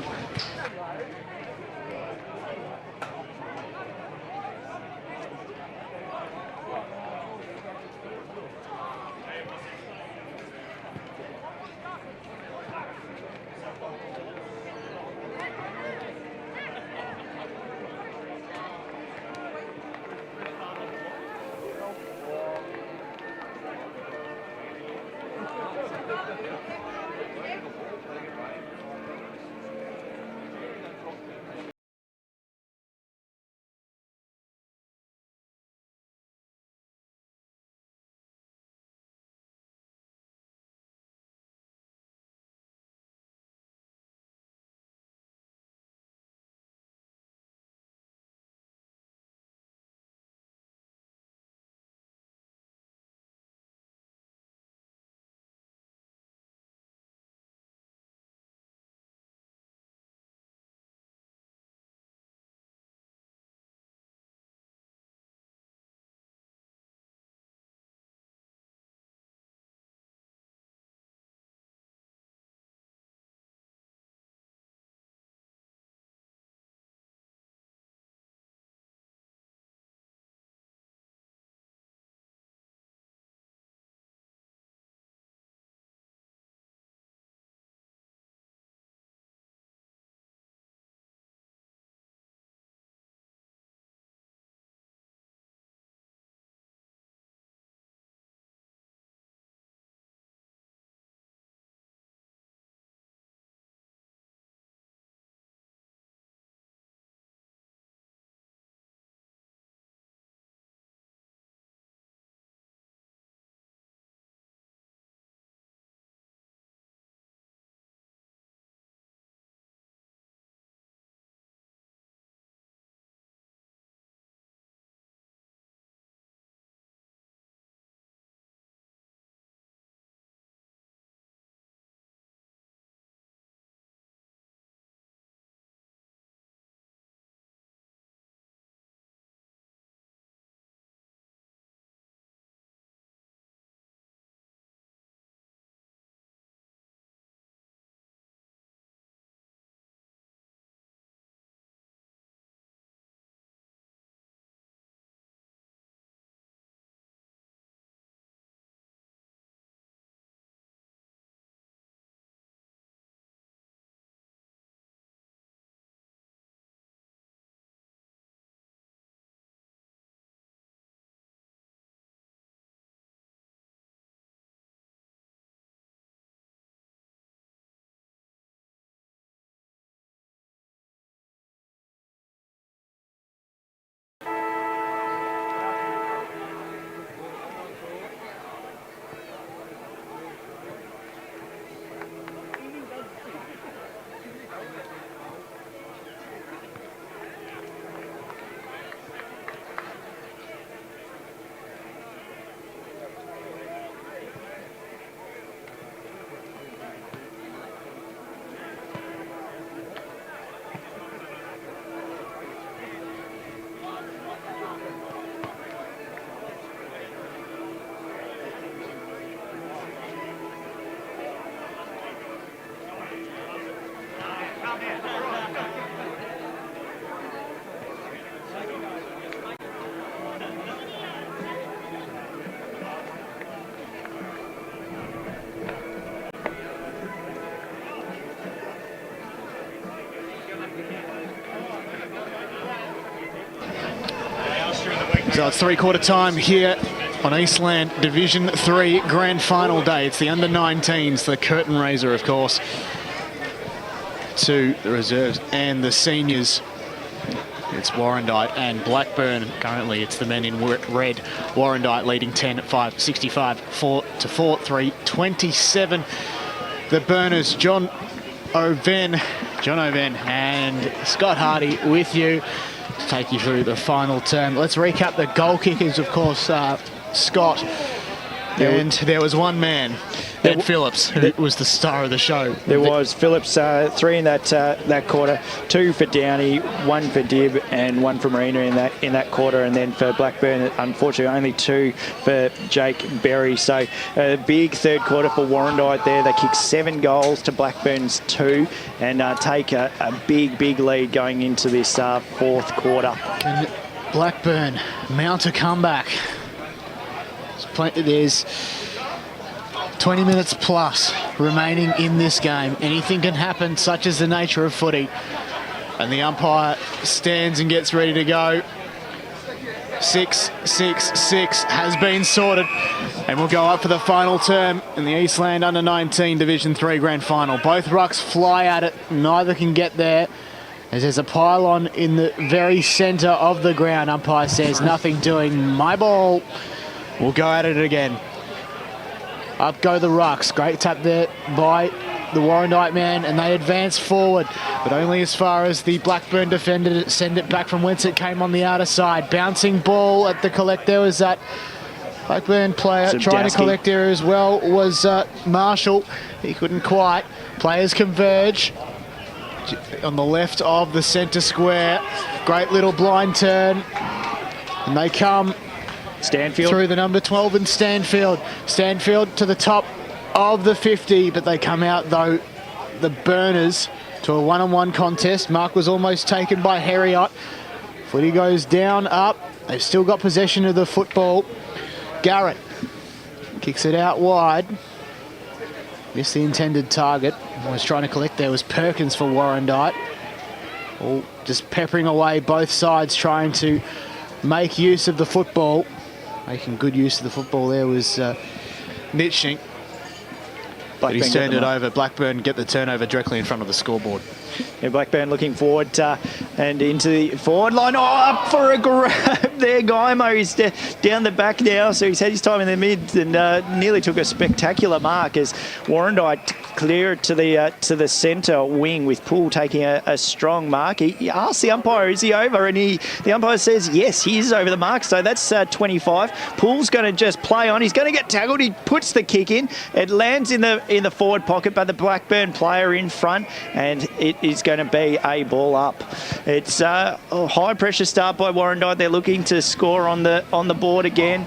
Speaker 2: So it's three-quarter time here on Eastland Division 3 Grand Final day. It's the under-19s, the curtain raiser, of course, to the reserves and the seniors. It's Warrandyte and Blackburn. Currently, it's the men in red. Warrandyte leading 10-5, 65, 4-4, 3-27. The burners, John Oven and Scott Hardy with you to take you through the final term. Let's recap the goal kickers, of course, Scott. And there was one man, Ed Phillips, who was the star of the show.
Speaker 3: There was Phillips, 3 in that quarter, 2 for Downey, 1 for Dib, and 1 for Marina in that quarter. And then for Blackburn, unfortunately, only 2 for Jake Berry. So a big third quarter for Warrandyte there. They kicked 7 goals to Blackburn's 2 and take a big lead going into this fourth quarter.
Speaker 2: Can Blackburn mount a comeback? There's 20 minutes plus remaining in this game. Anything can happen, such as the nature of footy. And the umpire stands and gets ready to go. 6-6-6 has been sorted. And we'll go up for the final term in the Eastland Under-19 Division 3 Grand Final. Both rucks fly at it. Neither can get there, as there's a pylon in the very centre of the ground. Umpire says, nothing doing, my ball. We'll go at it again. Up go the rucks. Great tap there by the Warrandyte man, and they advance forward, but only as far as the Blackburn defender send it back from whence it came on the outer side. Bouncing ball at the collect. There was that Blackburn player trying to collect there as well was Marshall. He couldn't quite. Players converge on the left of the centre square. Great little blind turn, and they come
Speaker 3: Stanfield
Speaker 2: through the number 12 and Stanfield to the top of the 50, but they come out though, the burners, to a one-on-one contest. Mark was almost taken by Harriot. Footy goes down, up. They've still got possession of the football. Garrett kicks it out wide. Missed the intended target. Was trying to collect there was Perkins for Warrandyte. All just peppering away both sides, trying to make use of the football. Making good use of the football there was Nitschink. But he's turned it over. Blackburn get the turnover directly in front of the scoreboard.
Speaker 3: Yeah, Blackburn looking forward and into the forward line. Oh, up for a grab there, Gaimo. He's down the back now, so he's had his time in the mid and nearly took a spectacular mark as Warrandyte clear it to the centre wing with Poole taking a strong mark. He asks the umpire, is he over? And the umpire says, yes, he is over the mark. So that's 25. Poole's going to just play on. He's going to get tackled. He puts the kick in. It lands in the forward pocket, but the Blackburn player in front, and it is going to be a ball up. It's a high pressure start by Warrandyte. They're looking to score on the board again.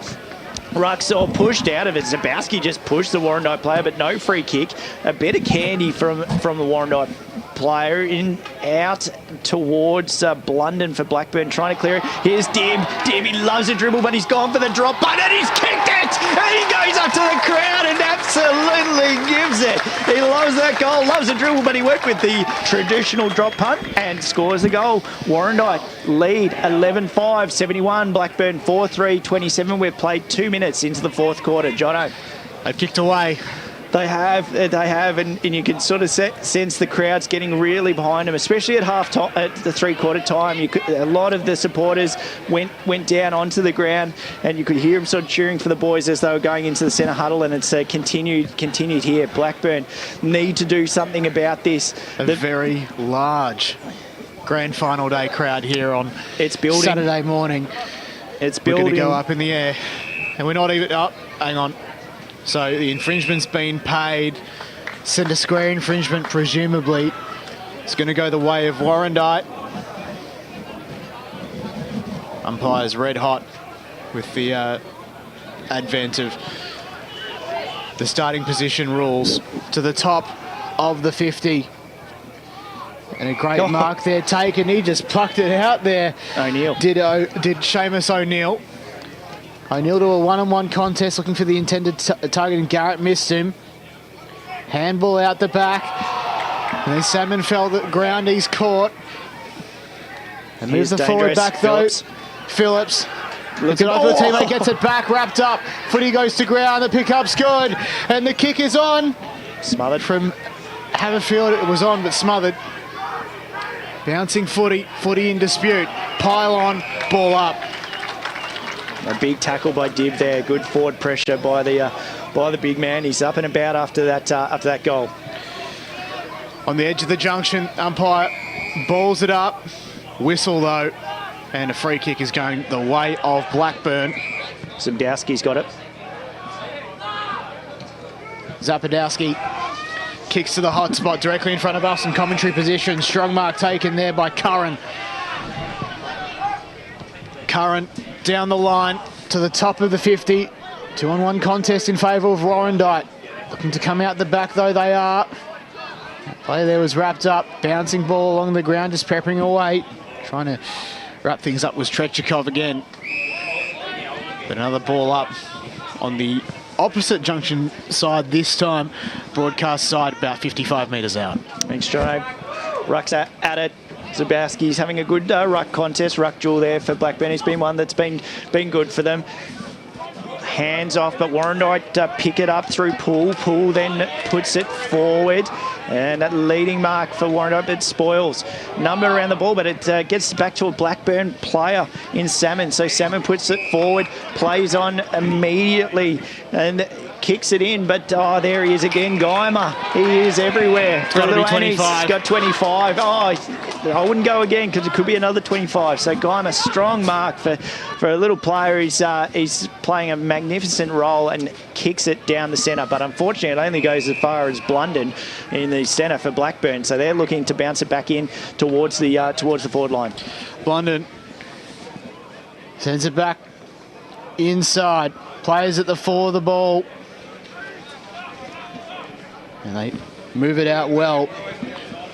Speaker 3: Rucks all pushed out of it. Zabowski just pushed the Warrandyte player, but no free kick. A bit of candy from the Warrandyte player out towards Blunden for Blackburn, trying to clear it. Here's Dib. He loves a dribble, but he's gone for the drop, but he's kicked it! And he goes up to the crowd and absolutely gives it. He loves that goal, loves a dribble, but he went with the traditional drop punt and scores the goal. Warrandyte lead 11-5, 71. Blackburn 4-3, 27. We've played 2 minutes into the fourth quarter. Jono.
Speaker 2: They've kicked away.
Speaker 3: They have, and you can sort of sense the crowd's getting really behind them, especially at the three-quarter time. A lot of the supporters went down onto the ground, and you could hear them sort of cheering for the boys as they were going into the centre huddle, and it's continued here. Blackburn need to do something about this.
Speaker 2: A very large grand final day crowd here on
Speaker 3: building.
Speaker 2: Saturday morning.
Speaker 3: It's building.
Speaker 2: We're going to go up in the air, and we're not even up. Hang on. So the infringement's been paid. Centre square infringement, presumably. It's going to go the way of Warrandyte. Umpire's red hot with the advent of the starting position rules to the top of the 50. And a great mark there taken. He just plucked it out there.
Speaker 3: O'Neill.
Speaker 2: Did Seamus O'Neill. O'Neill to a one-on-one contest looking for the intended target, and Garrett missed him. Handball out the back. And then Salmon fell to the ground. He's caught. And moves the forward back though. Phillips. Looks it off the teammate, gets it back, wrapped up. Footy goes to ground, the pickup's good. And the kick is on.
Speaker 3: Smothered.
Speaker 2: From Haverfield, it was on, but smothered. Bouncing footy in dispute. Pile on, ball up.
Speaker 3: A big tackle by Dib there. Good forward pressure by the big man. He's up and about after that goal.
Speaker 2: On the edge of the junction, umpire balls it up. Whistle though, and a free kick is going the way of Blackburn.
Speaker 3: Zabdowski's got it.
Speaker 2: Zapadowski kicks to the hot spot directly in front of us in commentary position. Strong mark taken there by Curran. Curran down the line to the top of the 50. 2-on-1 contest in favour of Warrandyte. Looking to come out the back though, they are. Play there was wrapped up. Bouncing ball along the ground, just peppering away. Trying to wrap things up was Trechikov again. But another ball up on the opposite junction side this time. Broadcast side about 55 metres out.
Speaker 3: Thanks, Jono. Ruck's at it. Zabowski's having a good ruck contest, ruck duel there for Blackburn. He's been one that's been good for them. Hands off, but Warrandyte pick it up through Poole. Poole then puts it forward. And that leading mark for Warrandyte, it spoils number around the ball, but it gets back to a Blackburn player in Salmon. So Salmon puts it forward, plays on immediately, and kicks it in. But there he is again, Guymer. He is everywhere.
Speaker 2: It's got to be 25.
Speaker 3: He's got 25. I wouldn't go again because it could be another 25. So Guymer, strong mark for a little player. He's playing a magnificent role and kicks it down the centre. But unfortunately, it only goes as far as Blunden in the centre for Blackburn. So they're looking to bounce it back in towards the forward line.
Speaker 2: Blunden sends it back inside. Players at the fore of the ball. And they move it out well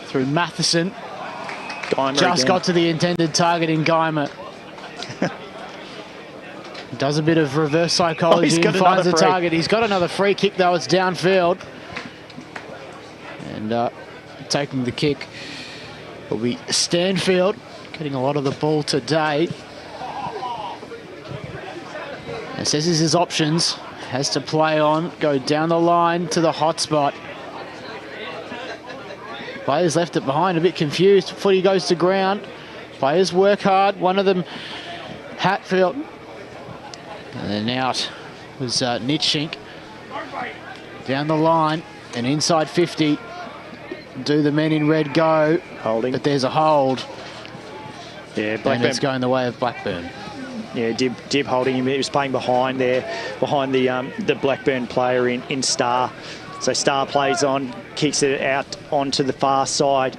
Speaker 2: through Matheson.
Speaker 3: Guymer
Speaker 2: just
Speaker 3: again.
Speaker 2: got to the intended target in Guymer. Does a bit of reverse psychology and finds the target. He's got another free kick though, it's downfield. And taking the kick will be Stanfield, getting a lot of the ball today. Assesses his options, has to play on, go down the line to the hot spot. Players left it behind, a bit confused. Footy goes to ground. Players work hard. One of them, Hatfield. And then out was Nitschink. Down the line and inside 50. Do the men in red go?
Speaker 3: Holding.
Speaker 2: But there's a hold.
Speaker 3: Yeah,
Speaker 2: And
Speaker 3: Blackburn.
Speaker 2: it's going the way of Blackburn.
Speaker 3: Yeah, Dib holding him. He was playing behind the Blackburn player in Star. So Star plays on, kicks it out onto the far side.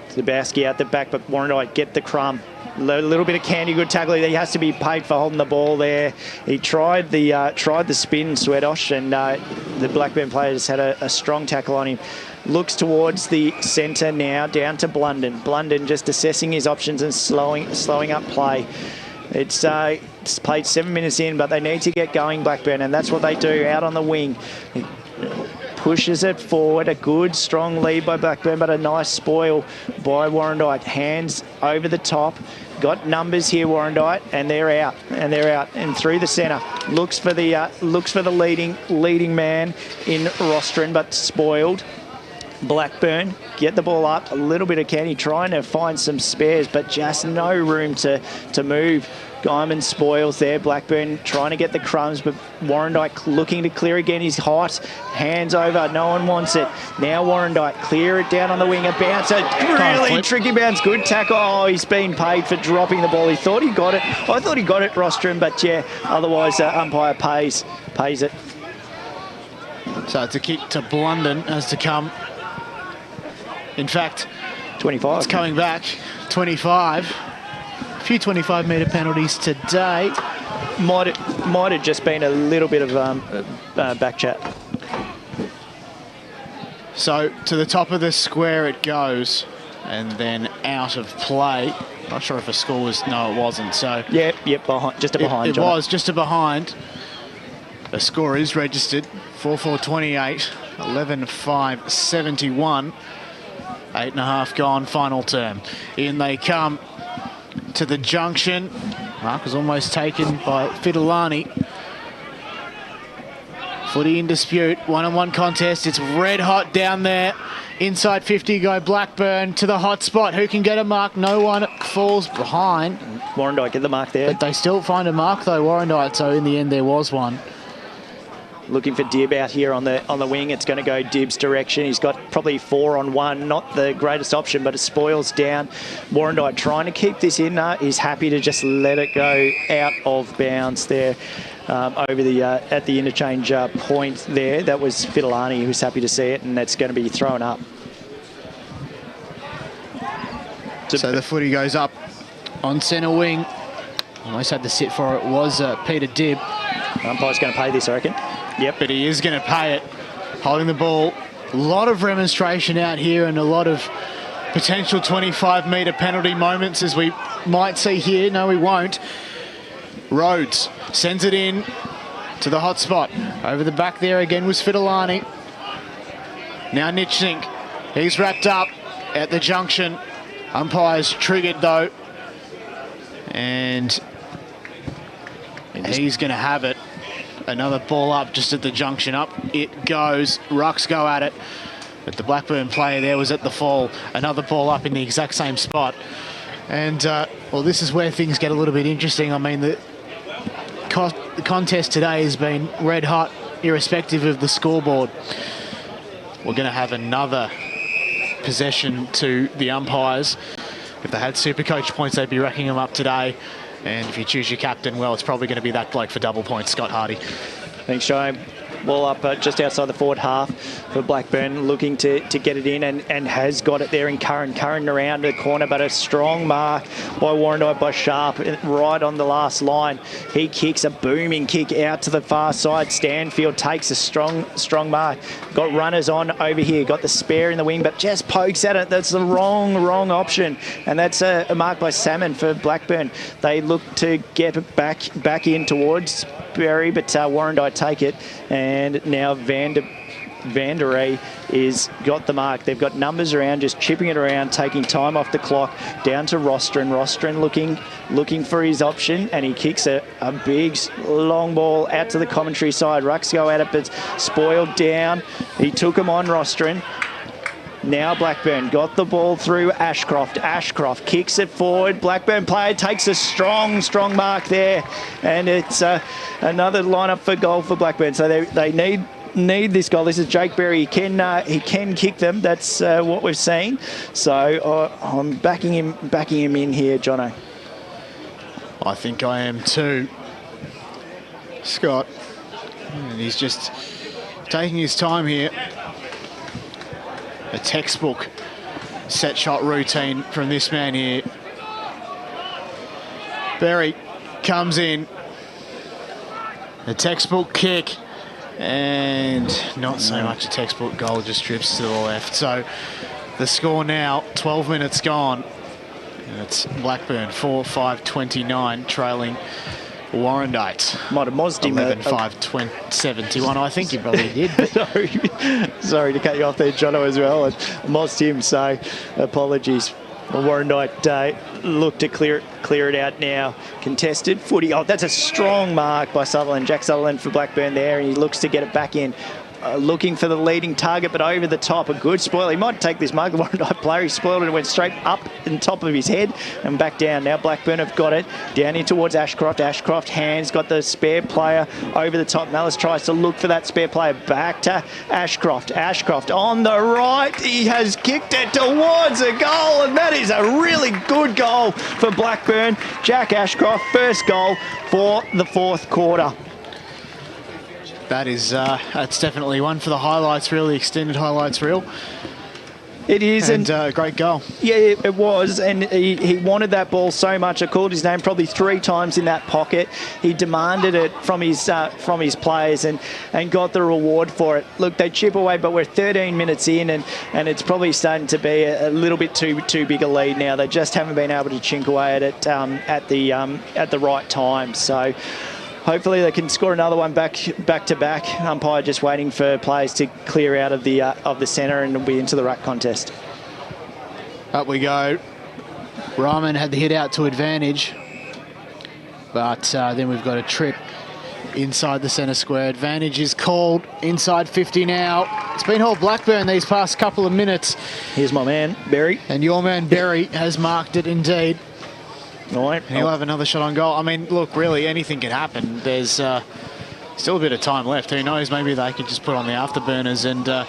Speaker 3: Zabowski out the back, but Warrandyte get the crumb. A little bit of candy, good tackle. He has to be paid for holding the ball there. He tried the spin, Swedosh, and the Blackburn player just had a strong tackle on him. Looks towards the centre now, down to Blunden. Blunden just assessing his options and slowing up play. It's played 7 minutes in, but they need to get going, Blackburn, and that's what they do out on the wing. He pushes it forward, a good, strong lead by Blackburn, but a nice spoil by Warrandyte. Hands over the top. Got numbers here, Warrandyte, and they're out, and through the centre. Looks for the leading man in Rostron, but spoiled. Blackburn get the ball up, a little bit of candy, trying to find some spares, but just no room to move. Guyman spoils there. Blackburn trying to get the crumbs, but Warrandyte looking to clear again. He's hot. Hands over. No one wants it. Now Warrandyte clear it down on the wing. A bouncer. Really tricky bounce. Good tackle. Oh, he's been paid for dropping the ball. He thought he got it. I thought he got it, Rostron, but yeah, otherwise umpire pays it.
Speaker 2: So it's a kick to Blunden has to come. In fact,
Speaker 3: 25.
Speaker 2: It's coming back. 25. A few 25-metre penalties today.
Speaker 3: Might have just been a little bit of back chat.
Speaker 2: So to the top of the square it goes. and then out of play. Not sure if a score was... No, it wasn't. So
Speaker 3: Yep, behind, just a behind.
Speaker 2: It was just a behind. A score is registered. 4-4-28, 11-5-71. 8.5 gone, final term. In they come to the junction. Mark was almost taken by Fidelani. Footy in dispute, one-on-one contest. It's red hot down there. Inside 50 go Blackburn to the hot spot. Who can get a mark? No one falls behind.
Speaker 3: Warrandyte get the mark there.
Speaker 2: But they still find a mark though, Warrandyte, so in the end there was one.
Speaker 3: Looking for Dib out here on the wing. It's going to go Dib's direction. He's got probably 4-on-1. Not the greatest option, but it spoils down. Warrandyte trying to keep this in. He's happy to just let it go out of bounds there. Over the at the interchange point there. That was Fidelani who's happy to see it, and that's going to be thrown up.
Speaker 2: So the footy goes up on centre wing. Almost had to sit for it. Was Peter Dibb.
Speaker 3: Umpire's going to pay this, I reckon.
Speaker 2: Yep, but he is going to pay it. Holding the ball. A lot of remonstration out here and a lot of potential 25-metre penalty moments, as we might see here. No, we won't. Rhodes sends it in to the hot spot. Over the back there again was Fidelani. Now Nitschink. He's wrapped up at the junction. Umpire's triggered though. And he's going to have it. Another ball up just at the junction. Up it goes. Rucks go at it. But the Blackburn player there was at the fall. Another ball up in the exact same spot. And, well, this is where things get a little bit interesting. I mean, the contest today has been red hot, irrespective of the scoreboard. We're going to have another possession to the umpires. If they had Supercoach points, they'd be racking them up today. And if you choose your captain, well, it's probably going to be that bloke for double points, Scott Hardy.
Speaker 3: Thanks, Joe. Ball up just outside the forward half for Blackburn, looking to get it in and has got it there in Curran. Curran around the corner, but a strong mark by Warrandyte by Sharp right on the last line. He kicks a booming kick out to the far side. Stanfield takes a strong mark. Got runners on over here. Got the spare in the wing, but just pokes at it. That's the wrong option. And that's a mark by Salmon for Blackburn. They look to get it back in towards Berry, but Warrandyte take it. And now Vanderee is got the mark. They've got numbers around, just chipping it around, taking time off the clock. Down to Rostron. Rostron looking for his option, and he kicks a big long ball out to the commentary side. Rucks go at it, but spoiled down. He took him on, Rostron. Now Blackburn got the ball through Ashcroft. Ashcroft kicks it forward. Blackburn player takes a strong mark there. And it's another lineup for goal for Blackburn. So they need this goal. This is Jake Berry. He can kick them. That's what we've seen. So I'm backing him in here, Jono.
Speaker 2: I think I am too, Scott. And he's just taking his time here. A textbook set shot routine from this man here. Berry comes in. A textbook kick. And not so much a textbook goal, just trips to the left. So the score now, 12 minutes gone. And it's Blackburn 4-5-29 trailing Warrandyte.
Speaker 3: Might have mozzed him.
Speaker 2: 11-5-71. I think he probably did.
Speaker 3: Sorry to cut you off there, Jono, as well. And mozzed him, so apologies. Warrandyte look to clear it out now. Contested footy. Oh, that's a strong mark by Sutherland. Jack Sutherland for Blackburn there, and he looks to get it back in. Looking for the leading target, but over the top, a good spoil. He might take this mark, the Warrandyte player. He spoiled it and went straight up in top of his head and back down. Now Blackburn have got it down in towards Ashcroft. Ashcroft hands, got the spare player over the top. Mallis tries to look for that spare player. Back to Ashcroft. Ashcroft on the right. He has kicked it towards a goal, and that is a really good goal for Blackburn. Jack Ashcroft, first goal for the fourth quarter.
Speaker 2: That is, that's definitely one for the highlights reel, the extended highlights reel.
Speaker 3: It is,
Speaker 2: and great goal.
Speaker 3: Yeah, it was, and he wanted that ball so much. I called his name probably 3 times in that pocket. He demanded it from his players and got the reward for it. Look, they chip away, but we're 13 minutes in, and it's probably starting to be a little bit too big a lead now. They just haven't been able to chink away at it at the right time. So hopefully they can score another one back to back. Umpire just waiting for players to clear out of the centre and be into the ruck contest.
Speaker 2: Up we go. Rahman had the hit out to advantage, but then we've got a trip inside the centre square. Advantage is called inside 50 now. It's been all Blackburn these past couple of minutes.
Speaker 3: Here's my man, Berry.
Speaker 2: And your man, Berry, has marked it indeed.
Speaker 3: Right.
Speaker 2: And he'll have another shot on goal. I mean, look, really, anything can happen. There's still a bit of time left. Who knows? Maybe they could just put on the afterburners and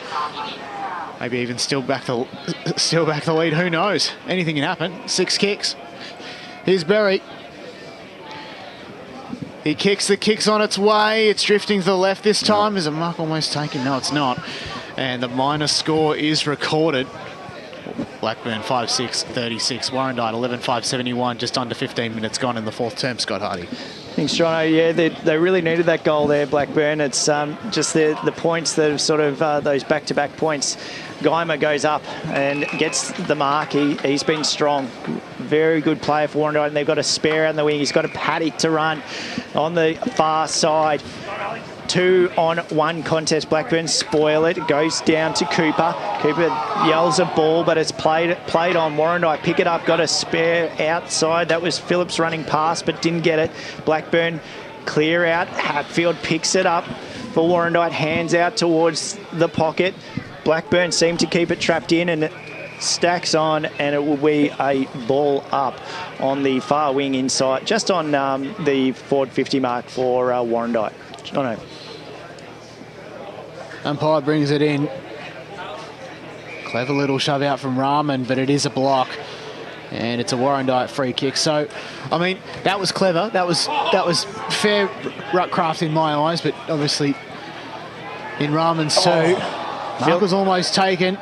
Speaker 2: maybe even still back the lead. Who knows? Anything can happen. 6 kicks. Here's Berry. He kicks. The kick's on its way. It's drifting to the left this time. Is a mark almost taken? No, it's not. And the minus score is recorded. Blackburn 5-6, 36. Warrandyte 11-5, 71. Just under 15 minutes gone in the 4th term, Scott Hardy.
Speaker 3: Thanks, Jono. Yeah, they really needed that goal there, Blackburn. It's just the points that have sort of those back-to-back points. Geimer goes up and gets the mark. He's been strong. Very good player for Warrandyte, and they've got a spare on the wing. He's got a paddock to run on the far side. 2-on-1 contest. Blackburn spoil it. It goes down to Cooper. Cooper yells a ball, but it's played on. Warrandyte pick it up. Got a spare outside. That was Phillips running past, but didn't get it. Blackburn clear out. Hatfield picks it up for Warrandyte. Hands out towards the pocket. Blackburn seem to keep it trapped in, and it stacks on, and it will be a ball up on the far wing inside, just on the forward 50 mark for Warrandyte. Jono.
Speaker 2: Umpire brings it in. Clever little shove out from Rahman, but it is a block. And it's a Warrandyte free kick. So, I mean, that was clever. That was fair ruckcraft in my eyes, but obviously in Rahman's too. Mark was almost taken.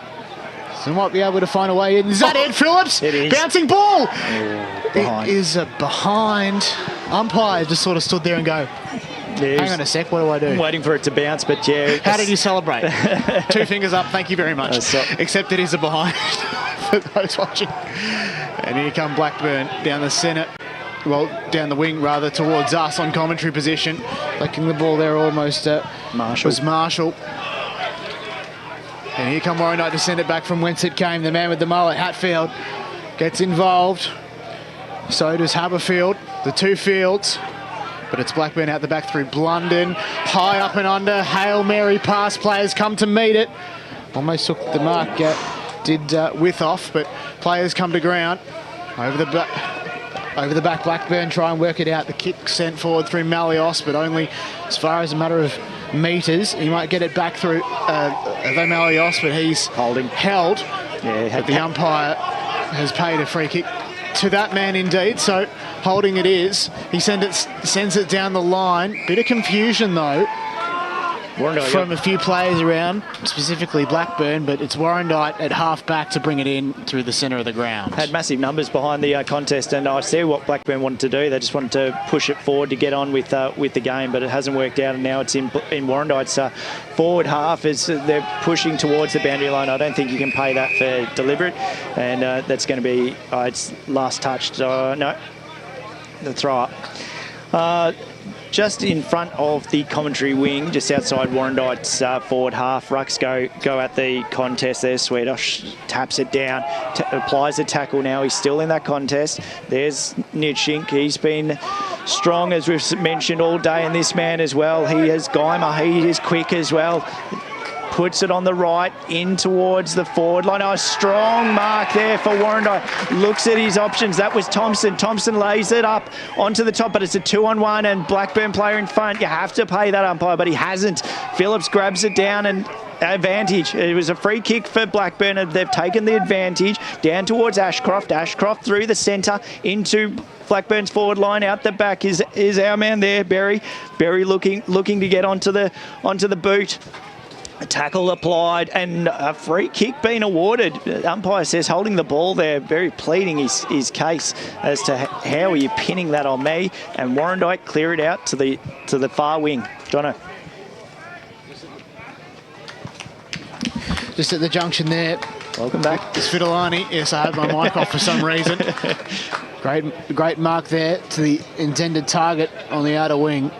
Speaker 2: So might be able to find a way in. Is that Ed Phillips?
Speaker 3: It is.
Speaker 2: Bouncing ball.
Speaker 3: Behind.
Speaker 2: It is a behind. Umpire just sort of stood there and go, hang on a sec, what do I do?
Speaker 3: I'm waiting for it to bounce, but yeah.
Speaker 2: How did you celebrate? 2 fingers up, thank you very much. Except it is a behind for those watching. And here come Blackburn down the centre. Well, down the wing rather, towards us on commentary position. Flicking the ball there almost was Marshall. And here come Warrandyte to send it back from whence it came. The man with the mullet, Hatfield, gets involved. So does Haberfield, the 2 fields. But it's Blackburn out the back through Blunden. High up and under. Hail Mary pass. Players come to meet it. Almost took the mark. Did with off, but players come to ground. Over the back, Blackburn try and work it out. The kick sent forward through Malios, but only as far as a matter of metres. He might get it back through Malios, but he's held. Yeah, but the umpire has paid a free kick to that man indeed. So holding it is. He sends it down the line. Bit of confusion though from a few players around, specifically Blackburn, but it's Warrandyte at half back to bring it in through the centre of the ground.
Speaker 3: Had massive numbers behind the contest, and I see what Blackburn wanted to do. They just wanted to push it forward to get on with the game, but it hasn't worked out, and now it's in Warrandyte's forward half as they're pushing towards the boundary line. I don't think you can pay that for deliberate, and that's going to be it's last touched. No, the throw up. Just in front of the commentary wing, just outside Warrandyte's forward half. Rucks go at the contest there. Swedish taps it down, applies a tackle now. He's still in that contest. There's Nitschink. He's been strong, as we've mentioned, all day, and this man as well. He has Geimer. He is quick as well. Puts it on the right, in towards the forward line. Oh, a strong mark there for Warrandyte. Looks at his options. That was Thompson. Thompson lays it up onto the top, but it's a 2-on-1 and Blackburn player in front. You have to pay that umpire, but he hasn't. Phillips grabs it down and advantage. It was a free kick for Blackburn, and they've taken the advantage down towards Ashcroft. Ashcroft through the centre into Blackburn's forward line. Out the back is our man there, Berry. Berry looking to get onto the boot. A tackle applied and a free kick being awarded. The umpire says holding the ball there, very pleading his case as to how are you pinning that on me. And Warrandyte clear it out to the far wing. Jono.
Speaker 2: Just at the junction there.
Speaker 3: Welcome back.
Speaker 2: It's Fidelani. Yes, I had my mic off for some reason. Great mark there to the intended target on the outer wing.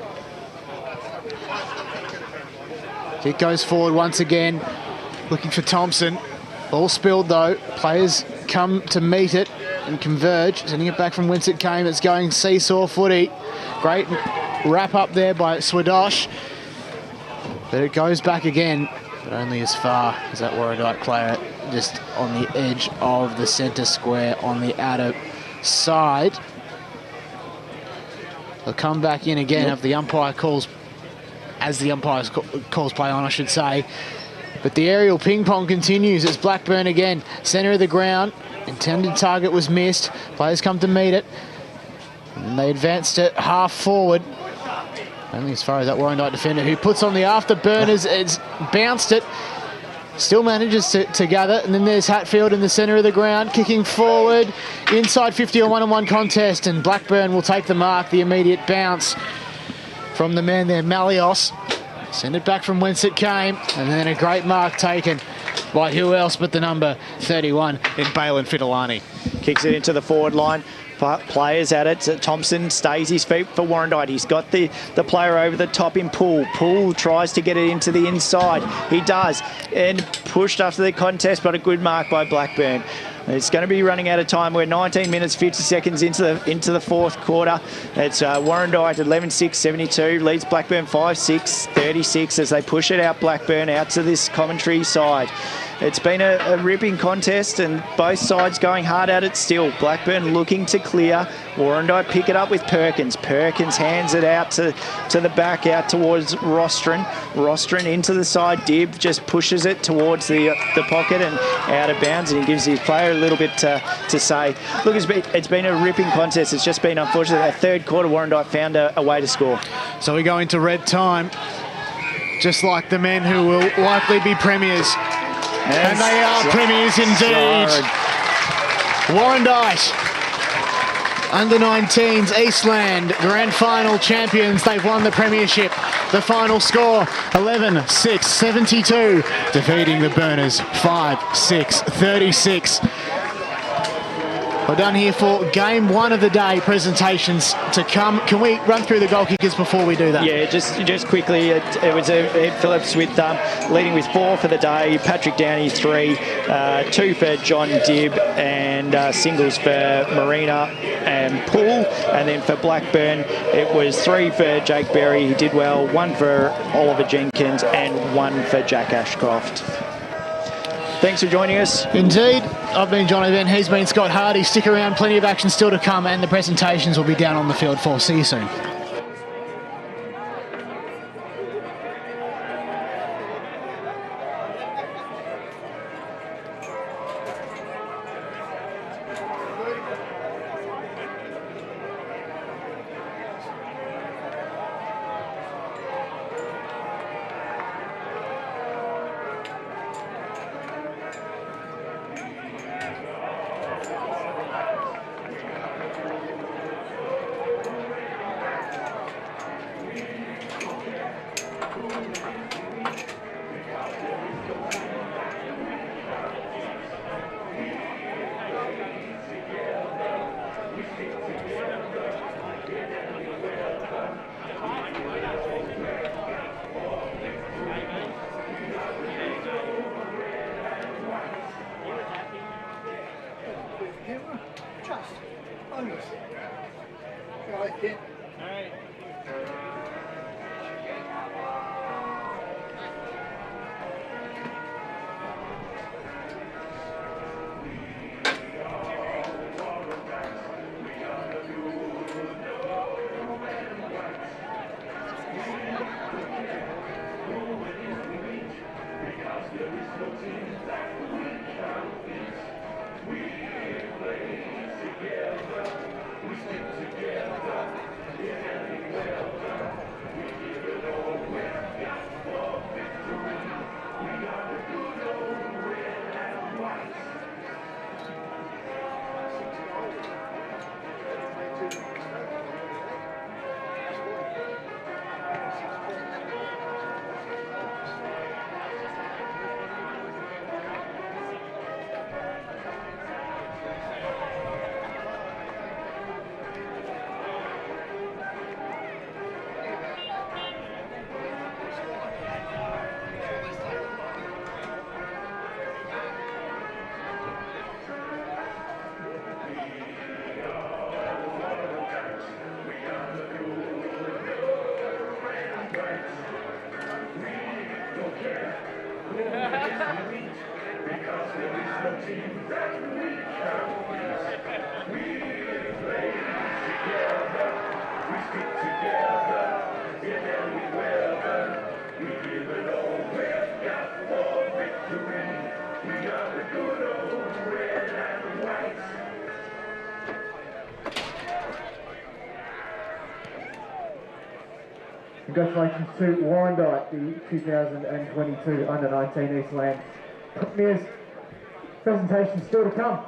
Speaker 2: Kick goes forward once again, looking for Thompson. Ball spilled though. Players come to meet it and converge. Sending it back from whence it came. It's going seesaw footy. Great wrap up there by Swadosh. But it goes back again, but only as far as that Warrandyte player, just on the edge of the centre square on the outer side. They'll come back in again if the umpire calls, as the umpire calls play on, I should say. But the aerial ping pong continues as Blackburn again, centre of the ground. Intended target was missed. Players come to meet it. And they advanced it half forward. Only as far as that Warrandyte defender who puts on the afterburners. It's bounced it. Still manages to gather. And then there's Hatfield in the centre of the ground, kicking forward. Inside 50 on one-on-one contest. And Blackburn will take the mark. The immediate bounce from the man there, Malios. Send it back from whence it came. And then a great mark taken by who else but the number 31 in Balin Fidelani.
Speaker 3: Kicks it into the forward line. Players at it. Thompson stays his feet for Warrandyte. He's got the player over the top in Poole. Poole tries to get it into the inside. He does. And pushed after the contest, but a good mark by Blackburn. It's going to be running out of time. We're 19 minutes, 50 seconds into the fourth quarter. It's Warrandyte 11-6, 72. Leads Blackburn 5-6, 36 as they push it out Blackburn out to this commentary side. It's been a ripping contest and both sides going hard at it still. Blackburn looking to clear. Warrandyte pick it up with Perkins. Perkins hands it out to the back, out towards Rostron. Rostron into the side. Dibb just pushes it towards the pocket and out of bounds, and he gives his player a little bit to say. Look, it's been a ripping contest. It's just been unfortunate. That third quarter, Warrandyte found a way to score.
Speaker 2: So we go into red time, just like the men who will likely be premiers. And they are premiers indeed. Warrandyte, under 19's Eastland grand final champions. They've won the premiership. The final score 11-6, 72, defeating the Burners 5-6, 36. We're done here for game one of the day. Presentations to come. Can we run through the goal kickers before we do that?
Speaker 3: Yeah, just quickly. It was Ed Phillips with leading with 4 for the day. Patrick Downey 3, 2 for John Dibb, and singles for Marina and Poole. And then for Blackburn, it was 3 for Jake Berry. He did well. 1 for Oliver Jenkins and 1 for Jack Ashcroft. Thanks for joining us.
Speaker 2: Indeed. I've been John Van. He's been Scott Hardy. Stick around. Plenty of action still to come, and the presentations will be down on the field for. See you soon.
Speaker 4: Congratulations to Warrandyte, the 2022 Under-19 Eastland Premiers. Presentation still to come.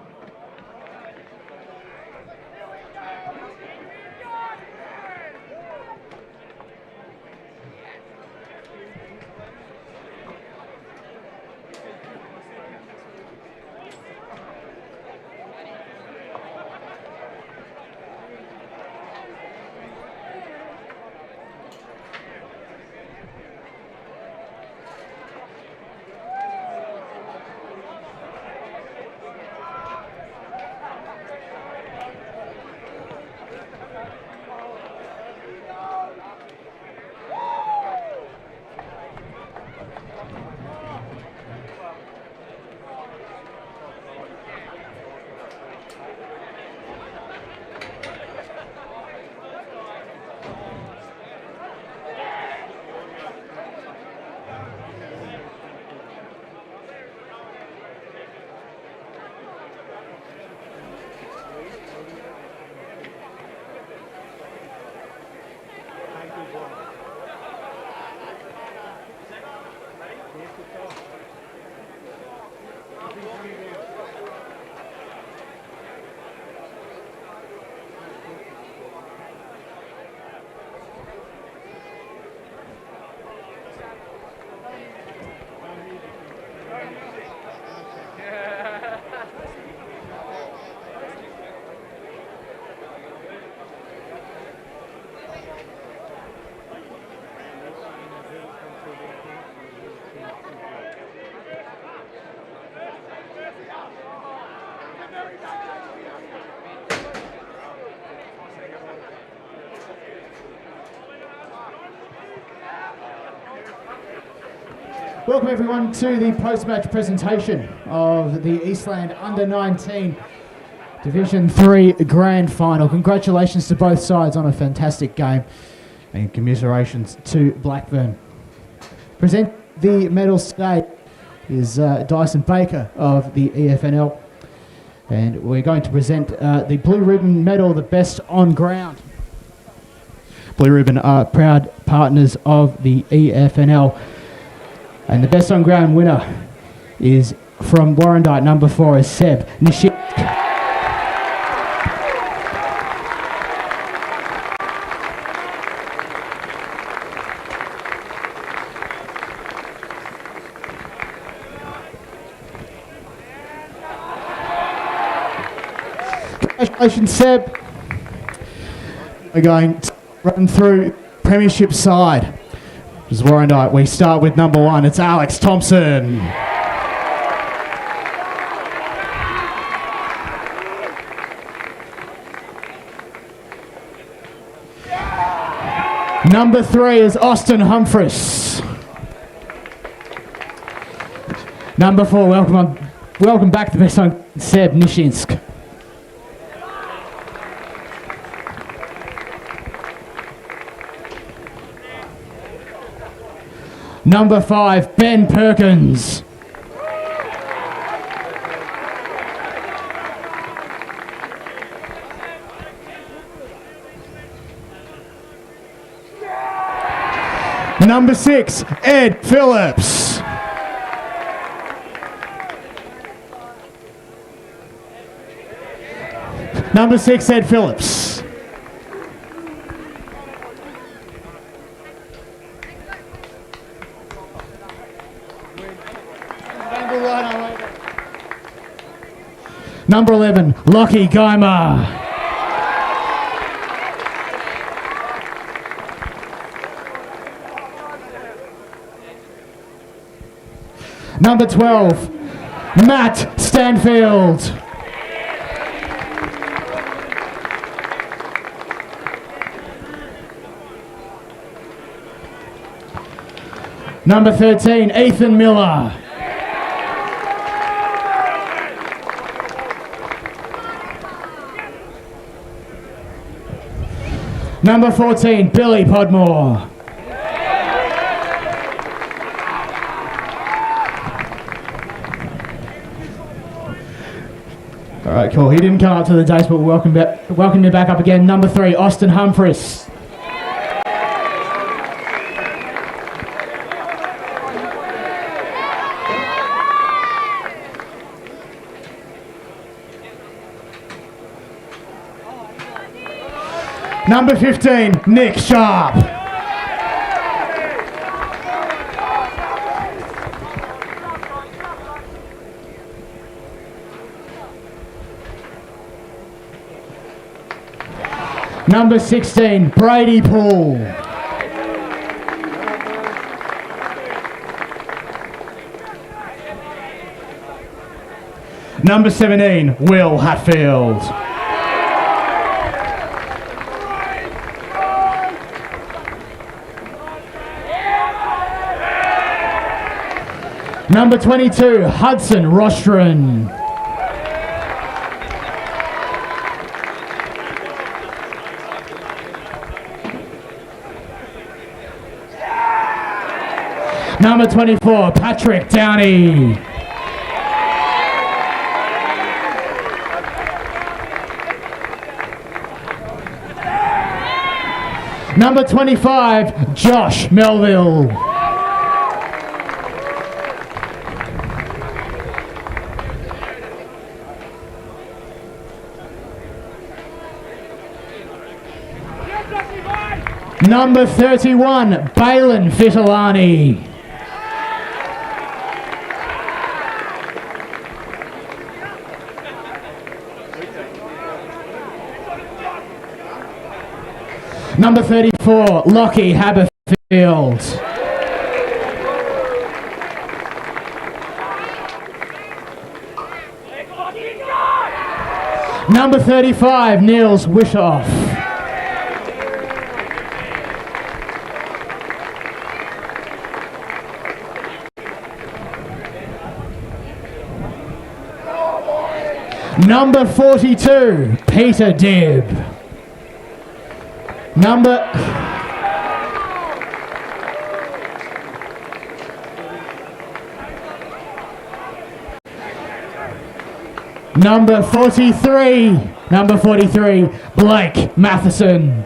Speaker 6: Welcome everyone to the post-match presentation of the Eastland Under-19 Division 3 Grand Final. Congratulations to both sides on a fantastic game and commiserations to Blackburn. Present the medals today is Dyson Baker of the EFNL, and we're going to present the Blue Ribbon medal, the best on ground. Blue Ribbon are proud partners of the EFNL. And the best on ground winner is from Warrandyte, number 4 is Seb Nishik. Congratulations, Seb. We're going to run through Premiership side. As Warrandyte, we start with number 1. It's Alex Thompson. Number 3 is Austin Humphreys. Number 4, welcome back to the best on Seb Nishinsk. Number 5, Ben Perkins. Number 6, Ed Phillips. Number 6, Ed Phillips. Number 11, Lockie Geimer. Number 12, Matt Stanfield. Number 13, Ethan Miller. Number 14, Billy Podmore. All right, cool. He didn't come up to the dice, but welcome me back up again. Number 3, Austin Humphries. Number 15, Nick Sharp. Number 16, Brady Paul. Number 17, Will Hatfield. Number 22, Hudson Rostron. Number 24, Patrick Downey. Number 25, Josh Melville. Number 31, Balin Fitolani. Number 34, Lockie Haberfield. Number 35, Niels Wishoff. Number 42, Peter Dibb. Number 43, Blake Matheson.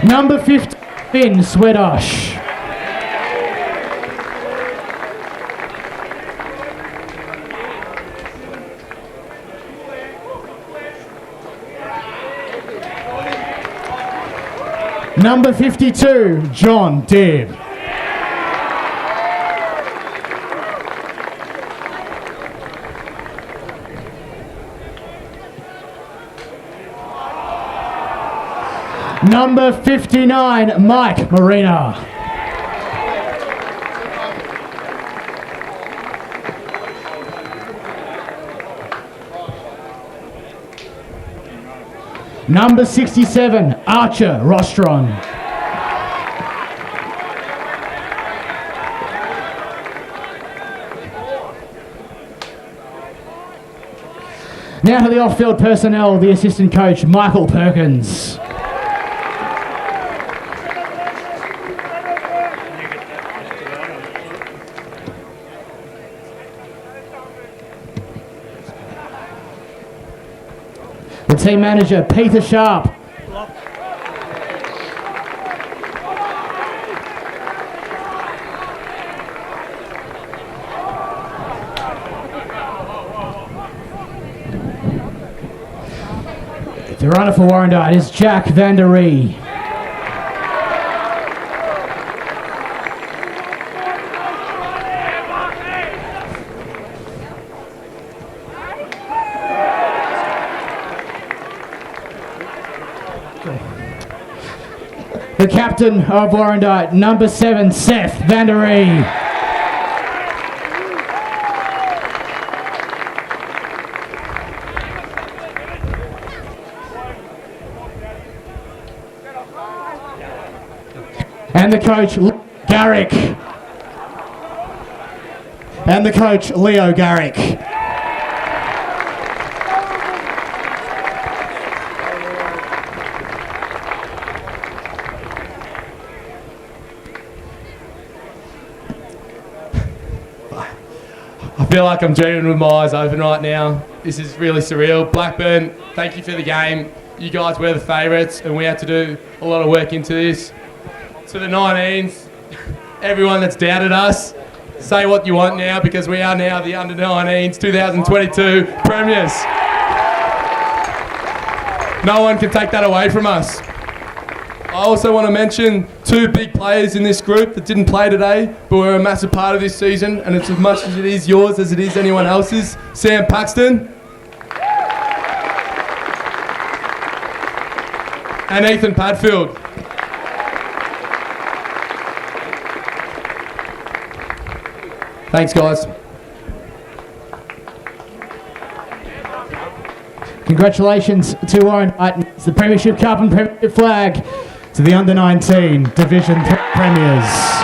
Speaker 6: Number 15, Finn Swedosh. Number 52, John Dibb. Number 59, Mike Marina. Number 67, Archer Rostron. Now to the off-field personnel, the assistant coach, Michael Perkins. The team manager, Peter Sharp. The runner for Warrandyte is Jack Van Der Ree. The captain of Warrandyte, number 7, Seth Van Der Ree. And the coach, Garrick. and the coach, Leo Garrick.
Speaker 7: I feel like I'm dreaming with my eyes open right now. This is really surreal. Blackburn, thank you for the game. You guys were the favourites and we had to do a lot of work into this. To the 19's, everyone that's doubted us, say what you want now because we are now the under 19's 2022 premiers. No one can take that away from us. I also want to mention two big players in this group that didn't play today, but were a massive part of this season, and it's as much as it is yours as it is anyone else's. Sam Paxton and Ethan Padfield. Thanks, guys.
Speaker 6: Congratulations to Warrandyte. It's the Premiership Cup and Premiership flag to the Under-19 Division 3 Premiers.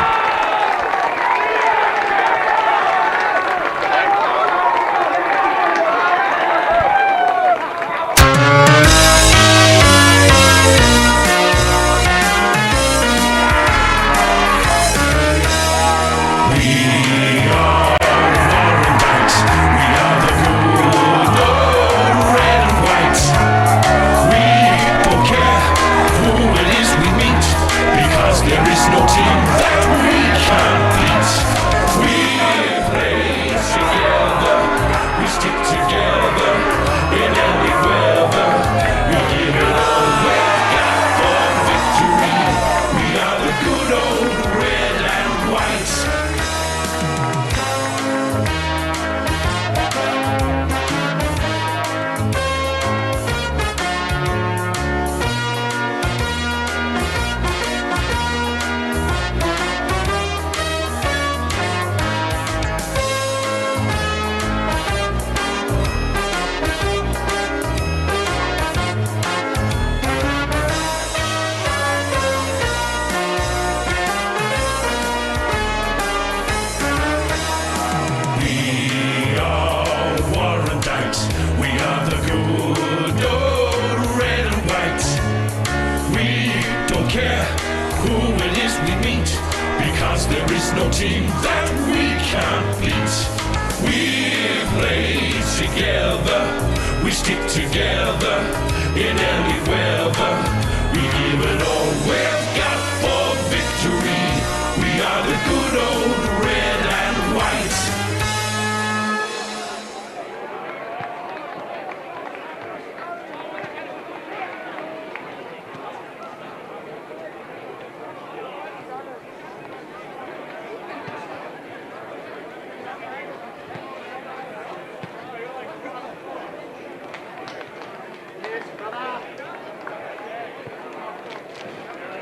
Speaker 8: We stick together in any weather. We give it all.